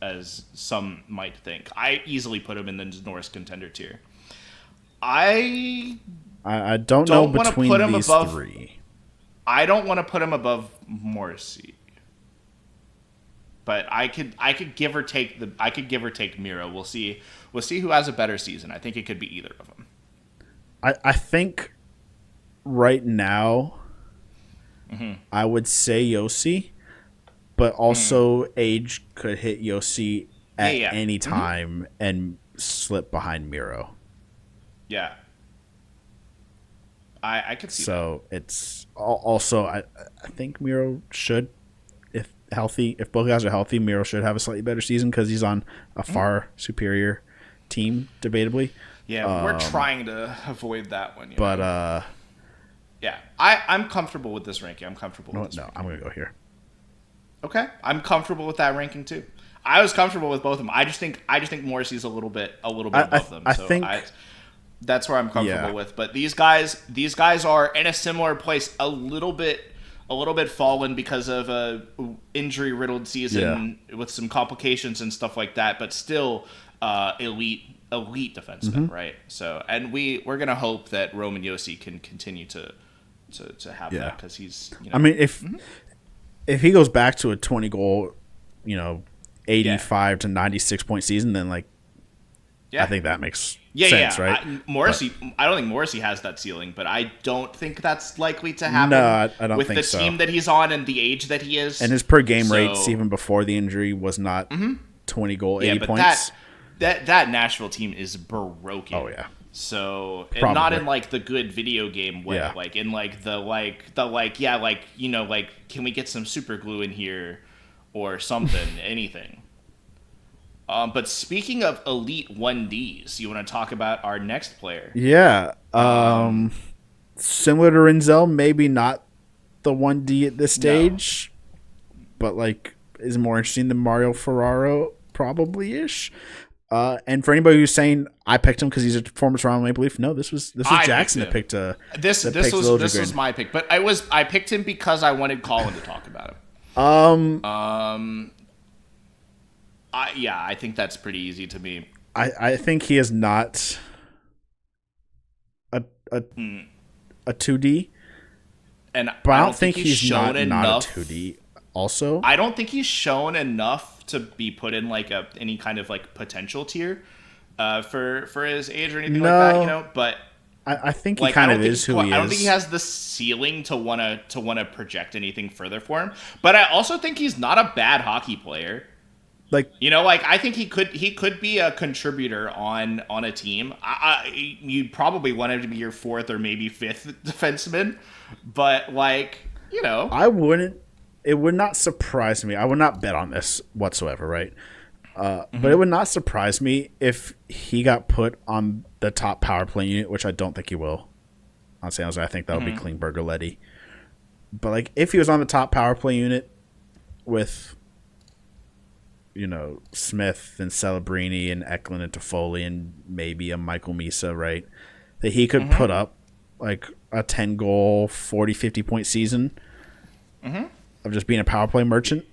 some might think. I easily put him in the Norris contender tier. I don't know don't wanna between put him these above- three. I don't want to put him above Morrissey. But I could give or take Miro. We'll see who has a better season. I think it could be either of them. I think right now I would say Yossi, but also age could hit Yossi at Yeah. any time and slip behind Miro. Yeah. I could see that. So it's also I think Miro should, if healthy, if both guys are healthy, Miro should have a slightly better season because he's on a far superior team, debatably. Yeah, we're trying to avoid that one. But yeah, I'm comfortable with this ranking. I'm comfortable with this no, ranking. I'm gonna go here. Okay, I'm comfortable with that ranking too. I was comfortable with both of them. I just think Morrissey's a little bit above them. I So think that's where I'm comfortable with. But these guys are in a similar place, a little bit fallen because of a injury riddled season with some complications and stuff like that. But still, elite defensemen, right? So, and we're gonna hope that Roman Josi can continue to have that because he's. I mean, if he goes back to a 20 goal, 85 to 96 point season, then I think that makes sense, right? I don't think Morrissey has that ceiling, but I don't think that's likely to happen. No, I don't with think the so. team that he's on and the age that he is. And his per game rates, even before the injury, was not 20 goal, 80 points. That Nashville team is broken. Oh yeah. So and not in the good video game way, Yeah. In can we get some super glue in here or something, anything. But speaking of elite 1Ds, you want to talk about our next player? Yeah. Similar to Renzel, maybe not the 1D at this stage, but is more interesting than Mario Ferraro, probably ish. And for anybody who's saying I picked him because he's a former Toronto Maple Leaf, no, this was Jackson that picked this was my pick, but I picked him because I wanted Colin to talk about him. I think that's pretty easy to me. I think he is not a 2D, but I don't think he's shown enough. Not a 2D. Also, I don't think he's shown enough to be put in any kind of potential tier for his age or anything like that. But I think he kind of is who he is. I don't think he has the ceiling to wanna project anything further for him. But I also think he's not a bad hockey player. I think he could be a contributor on a team. You'd probably want him to be your fourth or maybe fifth defenseman, but I wouldn't. It would not surprise me. I would not bet on this whatsoever, right? But it would not surprise me if he got put on the top power play unit, which I don't think he will. On San Jose, I think that would be Klingberg or Leddy. But if he was on the top power play unit with Smith and Celebrini and Eklund and Toffoli and maybe a Michael Misa, right? That he could put up a 10 goal, 40, 50 point season of just being a power play merchant.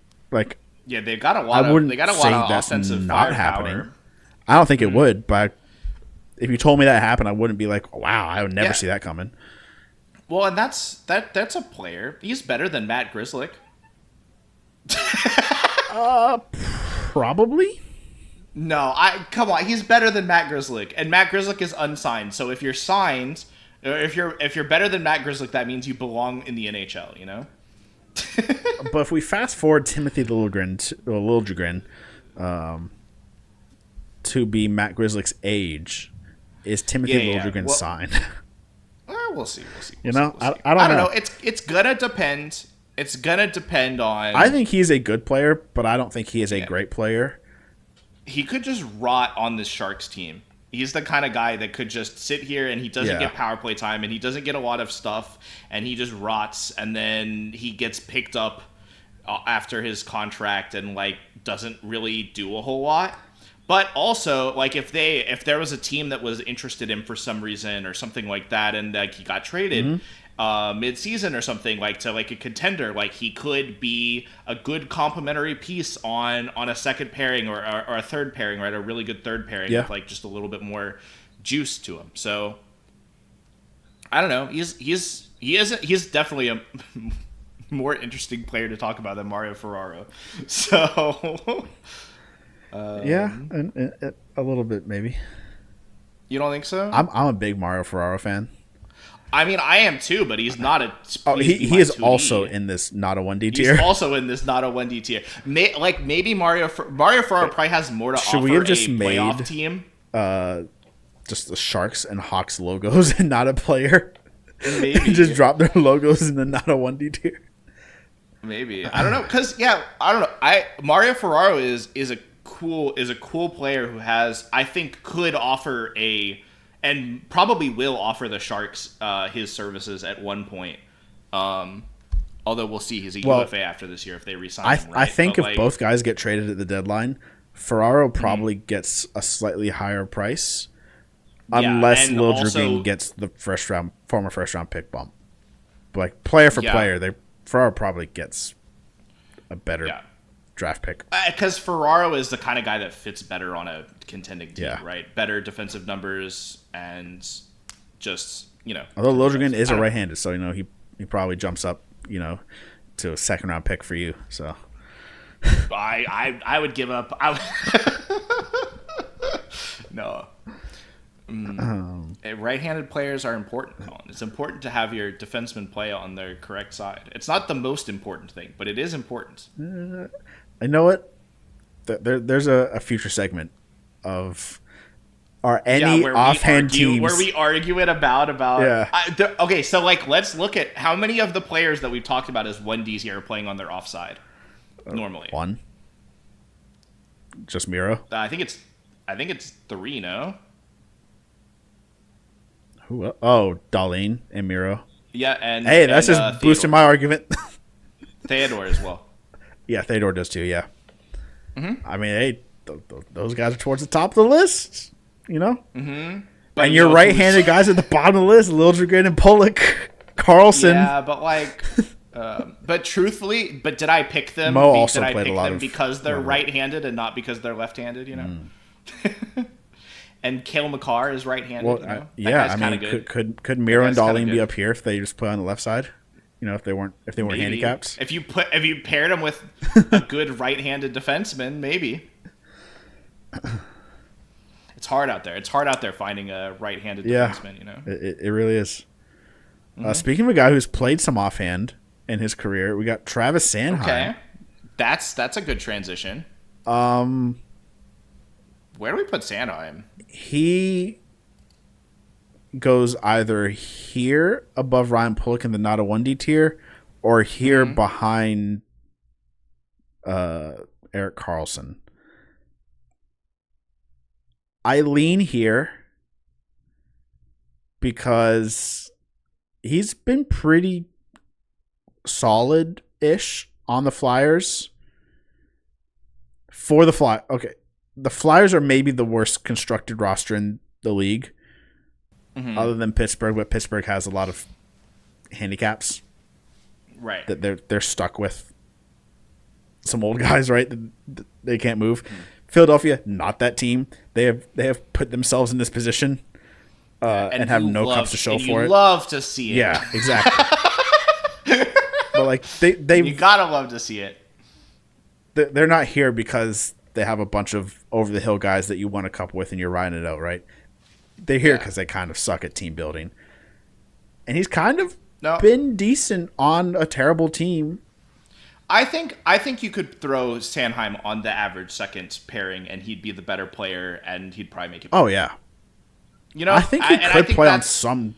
They've got a lot of offensive not firepower. happening. I don't think it would, but if you told me that happened, I wouldn't be like, wow, I would never see that coming. Well, and that's a player. He's better than Matt Grzelcyk. Probably. No, come on. He's better than Matt Grzelcyk, and Matt Grzelcyk is unsigned. So if you're signed, If you're better than Matt Grzelcyk, that means you belong in the NHL. You know. But if we fast forward Timothy Liljegren, to be Matt Grzelcyk's age, is Timothy Liljegren signed? We'll see. I don't know. It's gonna depend. It's gonna depend on. I think he's a good player, but I don't think he is a great player. He could just rot on this Sharks team. He's the kind of guy that could just sit here and he doesn't get power play time and he doesn't get a lot of stuff and he just rots and then he gets picked up after his contract and like doesn't really do a whole lot. But also, like if there was a team that was interested in him for some reason or something like that and like he got traded mid-season or something like to like a contender, like he could be a good complementary piece on a second pairing or a third pairing, right? A really good third pairing with like just a little bit more juice to him. So I don't know. He's definitely a more interesting player to talk about than Mario Ferraro. So and a little bit maybe. You don't think so? I'm a big Mario Ferraro fan. I mean, I am too, but he's not a. He is 2D. Also in this not a 1D tier. He's also in this not a 1D tier. Maybe Mario Ferraro probably has more to offer. Should we have just made playoff team? Just the Sharks and Hawks logos and not a player. Maybe just drop their logos in the not a 1D tier. Maybe I don't know because I don't know. Mario Ferraro is a cool player who has I think could offer and probably will offer the Sharks his services at one point. Although we'll see. He's a UFA after this year if they re-sign him. Right? I think if both guys get traded at the deadline, Ferraro probably gets a slightly higher price unless Liljegren gets the former first round pick bump. Like player for player, Ferraro probably gets a better draft pick. Because Ferraro is the kind of guy that fits better on a contending team, right? Better defensive numbers and just, Although Liljegren is a right-handed, so, he probably jumps up, to a second-round pick for you, so. I would give up. No. Right-handed players are important, Colin. It's important to have your defenseman play on their correct side. It's not the most important thing, but it is important. I know what? There's a future segment of are any offhand teams where we argue it about okay, so like let's look at how many of the players that we've talked about as 1Ds here are playing on their offside normally. One. Just Miro. I think it's 3. No. Who? Oh, Darlene and Miro. Yeah, and hey, that's just boosting my argument. Theodore as well. Yeah, Theodore does too. Yeah. Mm-hmm. I mean, hey, those guys are towards the top of the list. Mm-hmm. And your right-handed guys at the bottom of the list: Liljegren and Pollock, Carlson. Yeah, but but truthfully, did I pick them? Mo also played a lot of because they're right-handed and not because they're left-handed. And Cale Makar is right-handed. Well, I mean, could Miro and Darlene be up here if they just play on the left side? If they weren't handicapped. If you paired them with a good right-handed defenseman, maybe. It's hard out there. It's hard out there finding a right-handed defenseman. It really is. Mm-hmm. Speaking of a guy who's played some offhand in his career, we got Travis Sanheim. Okay, that's a good transition. Where do we put Sanheim? He goes either here above Ryan Pollock in the not a 1D tier or here behind Erik Karlsson. I lean here because he's been pretty solid-ish on the Flyers. For the Flyers. Okay. The Flyers are maybe the worst constructed roster in the league. Mm-hmm. Other than Pittsburgh, but Pittsburgh has a lot of handicaps, right? That they're stuck with some old guys, right? That they can't move. Mm-hmm. Philadelphia, not that team. They have put themselves in this position and have no cups to show for it. You love to see it. Yeah, exactly. But like they you gotta love to see it. They're not here because they have a bunch of over the hill guys that you won a cup with and you're riding it out, right? They're here because they kind of suck at team building. and he's kind of No. been decent on a terrible team. I think you could throw Sanheim on the average second pairing, and he'd be the better player, and he'd probably make it. Oh yeah, You know, I think he could play on that's some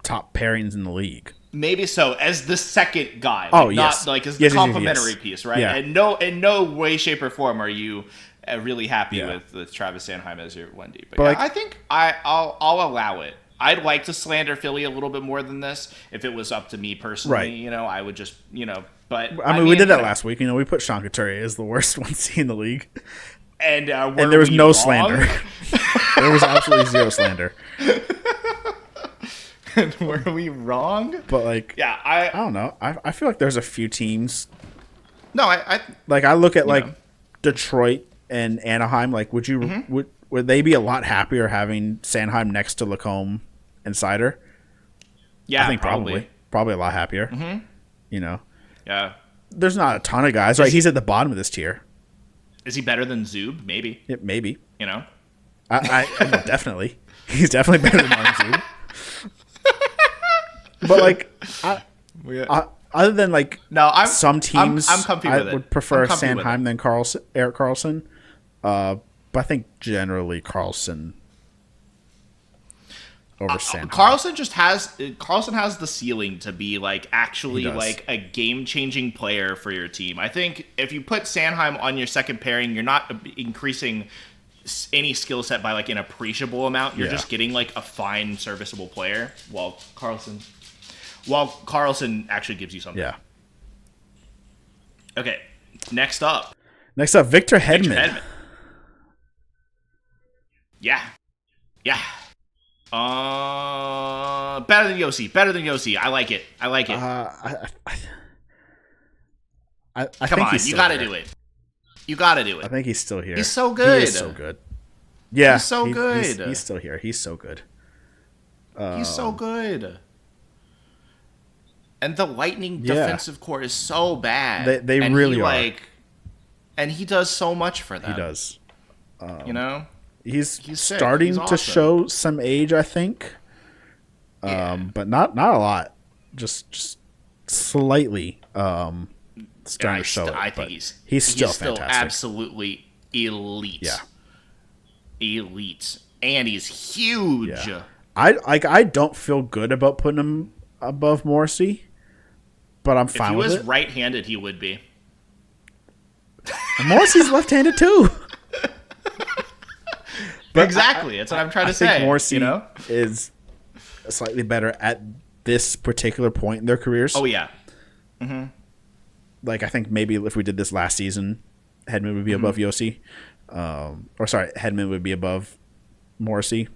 top pairings in the league. maybe so as the second guy. Oh, not yes. like as the Yes, yes, yes, complementary yes. piece, right? Yeah. And in no way, shape, or form are you really happy with Travis Sanheim as your 1D. But yeah, like- I think I'll allow it. I'd like to slander Philly a little bit more than this. If it was up to me personally, Right. you know, I would just, you know, but I mean we did that you know, last week. You know, we put Sean Couturier as the worst 1C in the league, and and there was no slander. There was absolutely zero slander. Were we wrong? But like, Yeah, I don't know. I feel like there's a few teams. No, I Like I look at like know. Detroit and Anaheim. Like, would you Mm-hmm. would they be a lot happier having Sanheim next to Lacombe and Sider? yeah, I think probably a lot happier. Mm-hmm. You know, Yeah. there's not a ton of guys. Right, he's at the bottom of this tier. Is he better than Zub? Maybe. Maybe. You know. I definitely. He's definitely better than Martin Zub. But like, other than like No, some teams, I'm comfy with it. would prefer I'm comfy with Sanheim than Erik Karlsson. But I think generally Karlsson over Sanheim. Carlson has the ceiling to be like actually He does. like a game-changing player for your team. I think if you put Sanheim on your second pairing, you're not increasing any skill set by like an appreciable amount. You're Yeah. just getting like a fine, serviceable player. While Carlson actually gives you something. Yeah. Okay. Next up, Victor Hedman. Hedman. Yeah. Yeah. Better than Yossi. I like it. I Come think on, he's you still gotta here. do it. You gotta do I it. think he's still here. He's so good. He is so good. Yeah, He's so good. He's still here. He's so good. He's so good. And the Lightning Yeah. defensive core is so bad. They And really he, are. like, and he does so much for them. He does. You know? He's sick. starting He's to awesome. show some age, I think. Yeah. But not a lot. Just slightly starting to show it. I but think he's still fantastic. absolutely elite. Yeah. Elite. And he's huge. Yeah. I don't feel good about putting him above Morrissey, but I'm If fine he with was it. right-handed, he would be. And Morrissey's left-handed too. But Exactly. That's what I'm trying to I say. think Morrissey you know? is slightly better at this particular point in their careers. Oh, yeah. Like I think maybe if we did this last season, Hedman would be above Yossi. Hedman would be above Morrissey.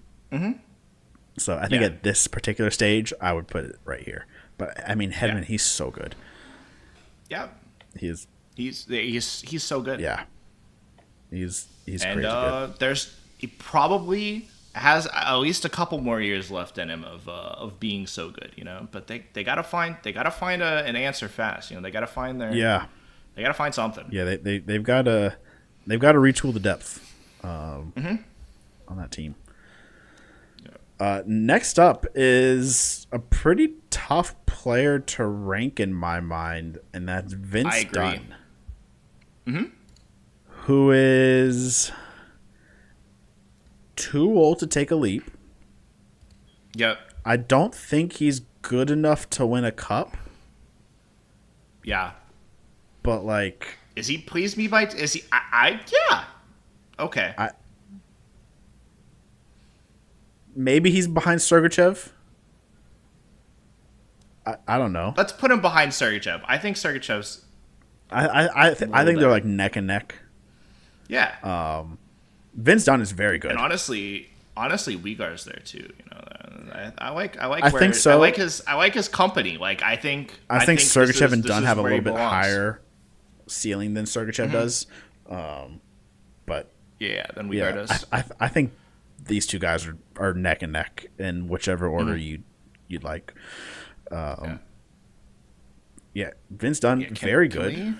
So I think Yeah. at this particular stage, I would put it right here. But I mean, Hedman, Yeah. he's so good. Yeah. He's so good. yeah. He's And crazy good. he probably has at least a couple more years left in him of being so good, you know. But they gotta find an answer fast, you know. They gotta find they gotta find something. Yeah, they've got to retool the depth on that team. Next up is a pretty tough player to rank in my mind, and that's Vince I agree. Dunn, who is too old to take a leap. Yep. I don't think he's good enough to win a cup, Yeah. but like Is he pleased me by? Is he? Yeah. Okay. maybe he's behind Sergachev. I don't know. Let's put him behind Sergachev. I think Sergachev's. I think they're like neck and neck. Yeah. Vince Dunn is very good. And honestly, Uyghur's there too. You know, I like. I think so. I like his company. Like I think this Sergachev and this Dunn is have a where he little bit belongs. higher ceiling than Sergachev does. But Yeah, than Uyghur does. I think these two guys are neck and neck in whichever order you'd like. Yeah, Vince Dunn, very good. Can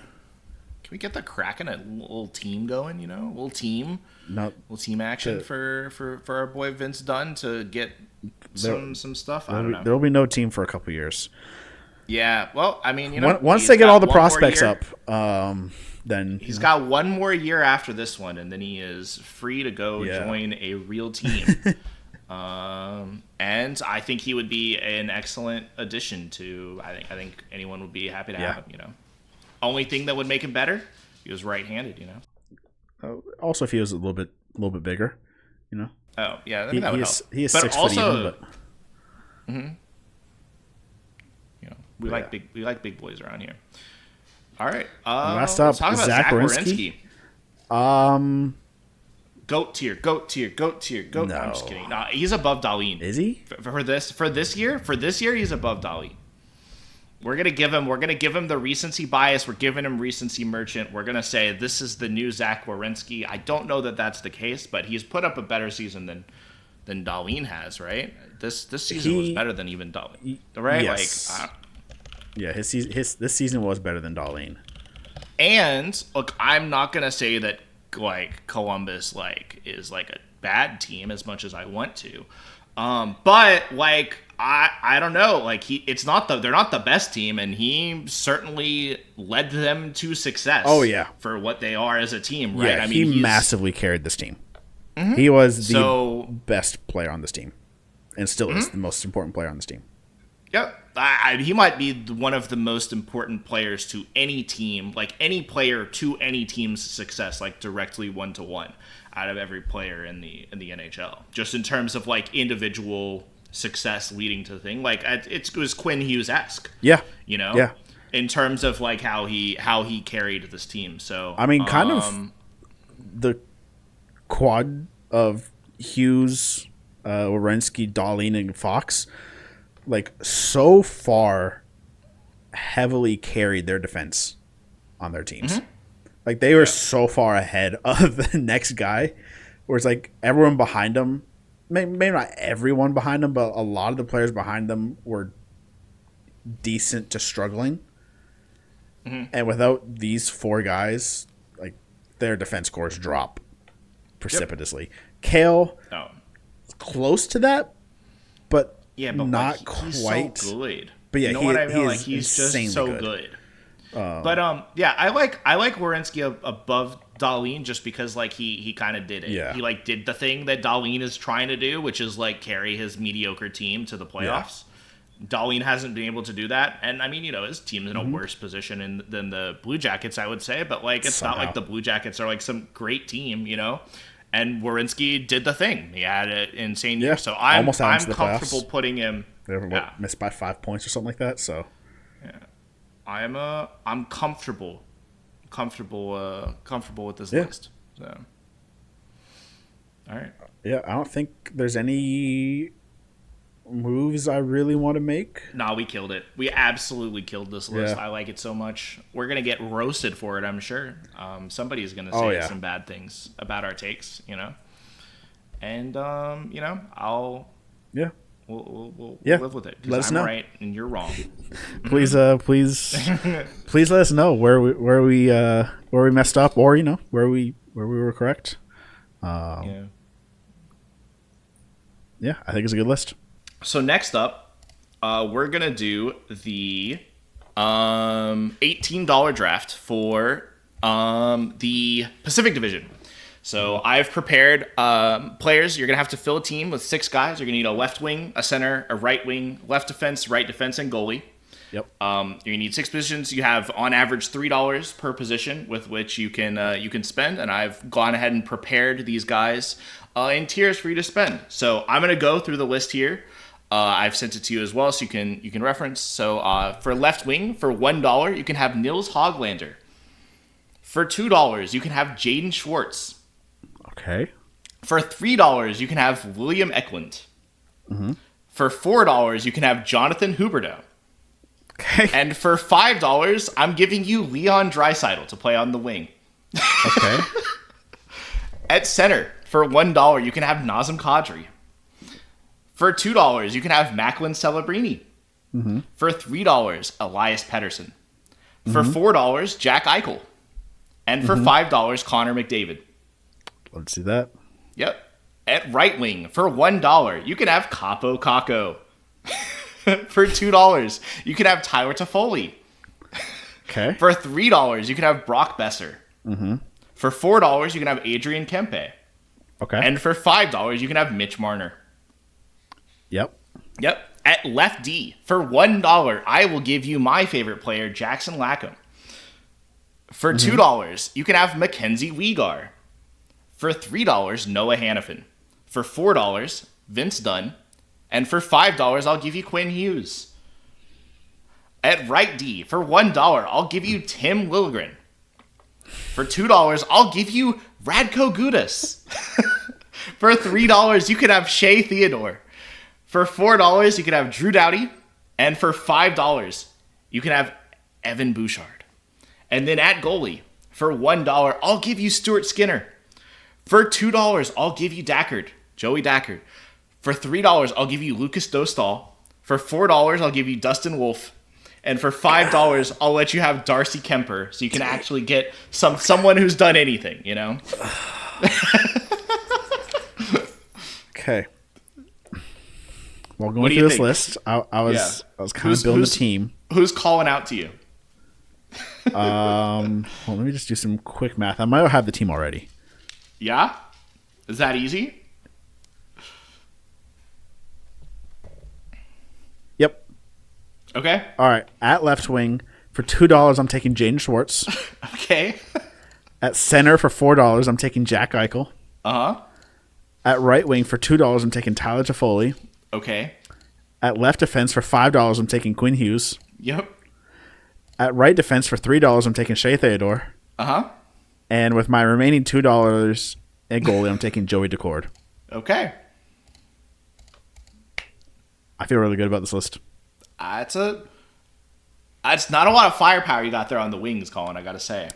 we get the Kraken a little team going? You know, a little team No, action for our boy Vince Dunn to get some stuff. I don't know. There will be no team for a couple years. Yeah, well, I mean, once they get all the prospects up, then he's got one more year after this one, and then he is free to go join a real team. And I think he would be an excellent addition to. I think anyone would be happy to have him. Only thing that would make him better, he was right-handed. Also, if he was a little bit bigger, Oh yeah, I mean, that would help. He is 6 foot even, but. Mm-hmm. We like big boys around here. All right. Last up, Zach Werenski. Goat tier. No. No, I'm just kidding. No, he's above Dahlin. Is he? For this year, he's above Dahlin. We're gonna give him the recency bias. We're giving him recency merchant. We're gonna say this is the new Zach Werenski. I don't know that that's the case, but he's put up a better season than Dahlin has. Right? This season was better than even Dahlin. Right? Yes. This season was better than Dahlin. And look, I'm not gonna say that Columbus is a bad team as much as I want to, but I don't know. They're not the best team, and he certainly led them to success. Oh yeah, for what they are as a team, right? Yeah, he massively carried this team. Mm-hmm. He was the best player on this team, and still is the most important player on this team. Yep. He might be one of the most important players to any team, any player to any team's success, directly 1-to-1 out of every player in the NHL. Just in terms of individual success leading to the thing, it was Quinn Hughes-esque. Yeah. Yeah. In terms of how he carried this team. So I mean, kind of the quad of Hughes, Werenski, Dahlin, and Fox. So far heavily carried their defense on their teams. Mm-hmm. They were so far ahead of the next guy where it's everyone behind them, maybe not everyone behind them, but a lot of the players behind them were decent to struggling. Mm-hmm. And without these 4 guys, their defense scores drop precipitously. Yep. Kale, close to that, but not quite. He's so good. But yeah, what I mean? He's just so good. But I like Werenski above Dahlin just because he kind of did it. Yeah. He did the thing that Dahlin is trying to do, which is carry his mediocre team to the playoffs. Yeah. Dahlin hasn't been able to do that, and I mean his team's in a worse position than the Blue Jackets, I would say. But it's not like the Blue Jackets are some great team, And Werenski did the thing. He had an insane year. So I'm comfortable putting him. They missed by 5 points or something like that. So I'm comfortable with this list. So all right. Yeah, I don't think there's any moves I really want to make. Nah, we killed it. We absolutely killed this list. Yeah. I like it so much. We're gonna get roasted for it, I'm sure. Somebody's gonna say some bad things about our takes, And we'll live with it because I'm right and you're wrong. Please let us know where we messed up, or where we were correct. Yeah, I think it's a good list. So next up, we're going to do the $18 draft for the Pacific Division. So I've prepared players. You're going to have to fill a team with 6 guys. You're going to need a left wing, a center, a right wing, left defense, right defense, and goalie. Yep. You're going to need 6 positions. You have, on average, $3 per position with which you can spend. And I've gone ahead and prepared these guys in tiers for you to spend. So I'm going to go through the list here. I've sent it to you as well, so you can reference. So for left wing, for $1, you can have Nils Hoglander. For $2, you can have Jaden Schwartz. Okay. For $3, you can have William Eklund. Mm-hmm. For $4, you can have Jonathan Huberdeau. Okay. And for $5, I'm giving you Leon Draisaitl to play on the wing. Okay. At center, for $1, you can have Nazem Kadri. For $2, you can have Macklin Celebrini. Mm-hmm. For $3, Elias Pettersson. For $4, Jack Eichel. And for $5, Connor McDavid. Let's see that. Yep. At right wing, for $1, you can have Capo Caco. For $2, you can have Tyler Toffoli. Okay. For $3, you can have Brock Besser. Mm-hmm. For $4, you can have Adrian Kempe. Okay. And for $5, you can have Mitch Marner. Yep. At left D, for $1, I will give you my favorite player, Jackson Lackham. For $2, you can have Mackenzie Weegar. For $3, Noah Hannafin. For $4, Vince Dunn. And for $5, I'll give you Quinn Hughes. At right D, for $1, I'll give you Tim Liljegren. For $2, I'll give you Radko Gudas. For $3, you can have Shea Theodore. For $4, you can have Drew Doughty. And for $5, you can have Evan Bouchard. And then at goalie, for $1, I'll give you Stuart Skinner. For $2, I'll give you Joey Dackard. For $3, I'll give you Lucas Dostal. For $4, I'll give you Dustin Wolf. And for $5, I'll let you have Darcy Kemper, so you can actually get someone who's done anything, you know? Okay. Well, going through this list, I was kind of building a team. Who's calling out to you? Well, let me just do some quick math. I might have the team already. Yeah? Is that easy? Yep. Okay. All right. At left wing, for $2, I'm taking Jaden Schwartz. Okay. At center, for $4, I'm taking Jack Eichel. Uh-huh. At right wing, for $2, I'm taking Tyler Toffoli. Okay. At left defense, for $5, I'm taking Quinn Hughes. Yep. At right defense, for $3, I'm taking Shea Theodore. Uh-huh. And with my remaining $2 at goalie, I'm taking Joey Decord. Okay. I feel really good about this list. It's not a lot of firepower you got there on the wings, Colin, I gotta say.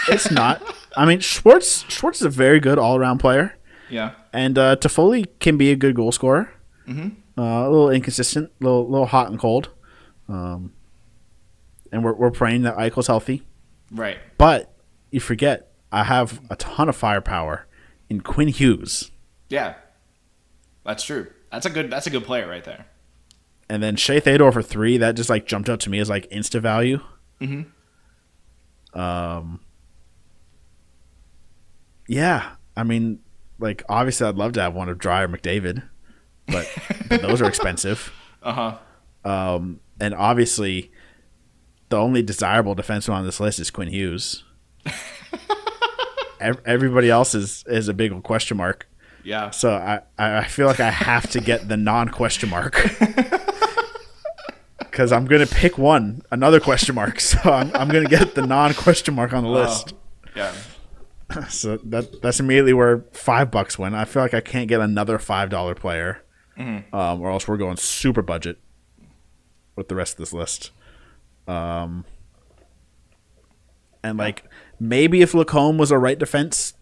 It's not. I mean, Schwartz is a very good all-around player. Yeah. And Toffoli can be a good goal scorer. Mm-hmm. A little inconsistent, a little hot and cold. And we're praying that Eichel's healthy. Right. But you forget, I have a ton of firepower in Quinn Hughes. Yeah. That's true. That's a good player right there. And then Shea Theodore for $3, that just like jumped out to me as like insta value. Mm-hmm. Yeah. I mean, like obviously I'd love to have one of Dry or McDavid, but those are expensive. Uh-huh. And obviously the only desirable defenseman on this list is Quinn Hughes. Everybody else is a big question mark. Yeah. So I feel like I have to get the non-question mark. Because I'm going to pick another question mark. So I'm going to get the non-question mark on the list. Yeah. So that's immediately where $5 went. I feel like I can't get another $5 player. Mm-hmm. Or else we're going super budget with the rest of this list. And like maybe if Lacombe was a right defense,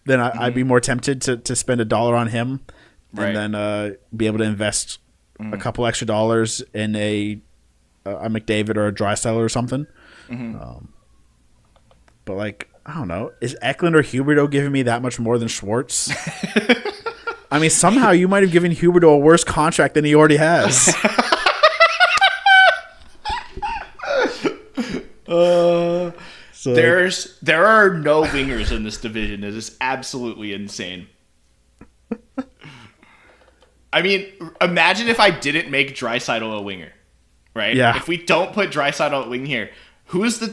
then I'd be more tempted to spend $1 on him, and then be able to invest a couple extra dollars in a McDavid or a Draisaitl or something. Mm-hmm. But like I don't know, is Eklund or Huberdeau giving me that much more than Schwartz? I mean, somehow you might have given Huberdeau a worse contract than he already has. So there are no wingers in this division. It is absolutely insane. I mean, imagine if I didn't make Draisaitl a winger, right? Yeah. If we don't put Draisaitl at wing here, who is the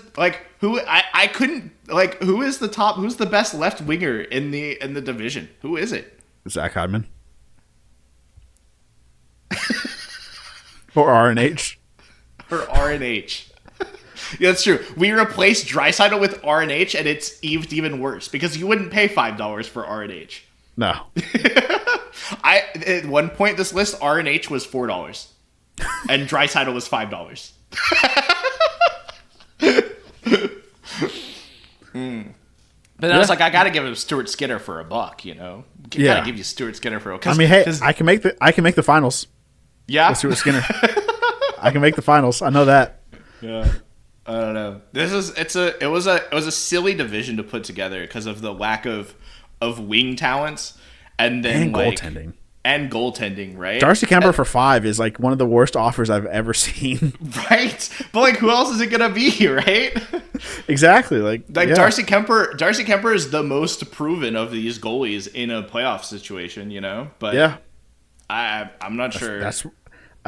top? Who's the best left winger in the division? Who is it? Zach Hyman. Or RNH. Or RNH. Yeah, that's true. We replaced Draisaitl with RNH, and it's even worse because you wouldn't pay $5 for RNH. No. At one point this list RNH was $4, and Draisaitl was $5. But then I was like, I gotta give him Stuart Skinner for $1, you know. Gotta give you Stuart Skinner for $1. I mean, hey, I can make the finals. Yeah, with Stuart Skinner. I can make the finals. I know that. Yeah. I don't know. It was a silly division to put together because of the lack of wing talents. and then And goaltending. And goaltending, right? Darcy Kemper for 5 is like one of the worst offers I've ever seen. Right? But like, who else is it gonna be, right? Exactly. Like yeah. Darcy Kemper is the most proven of these goalies in a playoff situation, you know? But yeah, I'm not sure. That's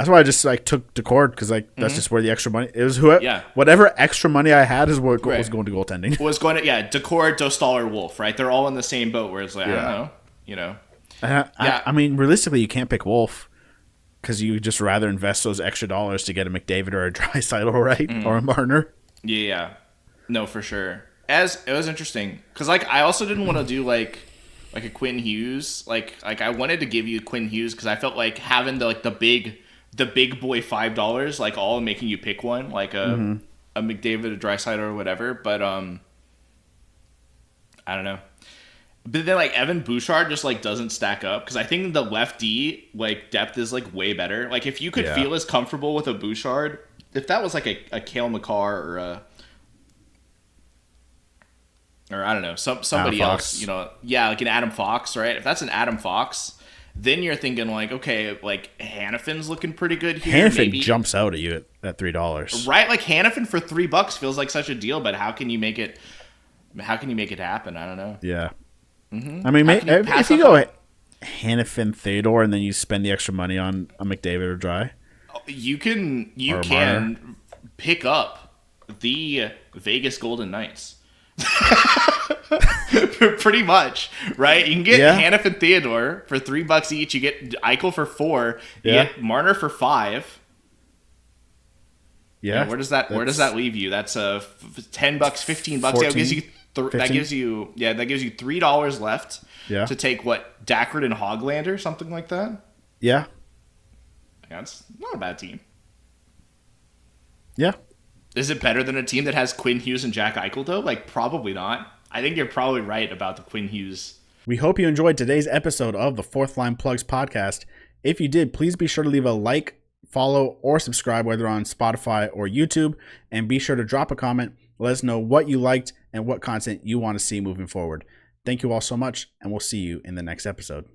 why I just like took Decord, because like that's just where the extra money it was. Whatever extra money I had is what was going to goaltending. Decord, Dostal, or Wolf, right? They're all in the same boat. Where it's like I don't know, you know. I mean, realistically, you can't pick Wolf because you just rather invest those extra dollars to get a McDavid or a Draisaitl, right, or a Marner. Yeah, no, for sure. As it was interesting because like I also didn't want to do like a Quinn Hughes. Like I wanted to give you Quinn Hughes because I felt like having the big boy $5, like all making you pick one, like a McDavid, a Draisaitl, or whatever. But I don't know. But then like Evan Bouchard just like doesn't stack up because I think the left D like depth is like way better. Like if you could feel as comfortable with a Bouchard, if that was like a Cale Makar or I don't know, somebody else, you know, like an Adam Fox, right? If that's an Adam Fox, then you're thinking like, okay, like Hannafin's looking pretty good here. Hannafin jumps out at you at $3, right? Like Hannafin for $3 feels like such a deal, but how can you make it happen? I don't know. Yeah. I mean, if you go Hannafin, Theodore, and then you spend the extra money on a McDavid or Dry, you can pick up the Vegas Golden Knights. Pretty much, right? You can get Hannafin, Theodore for $3 each. You get Eichel for $4. You get Marner for $5. Yeah. And where does that leave you? That's $10, $15. That gives you $3 left to take what, Dackert and Hoglander, something like that. Yeah, that's not a bad team. Yeah, is it better than a team that has Quinn Hughes and Jack Eichel though? Like probably not. I think you're probably right about the Quinn Hughes. We hope you enjoyed today's episode of the Fourth Line Plugs podcast. If you did, please be sure to leave a like, follow, or subscribe, whether on Spotify or YouTube, and be sure to drop a comment. Let us know what you liked and what content you want to see moving forward. Thank you all so much, and we'll see you in the next episode.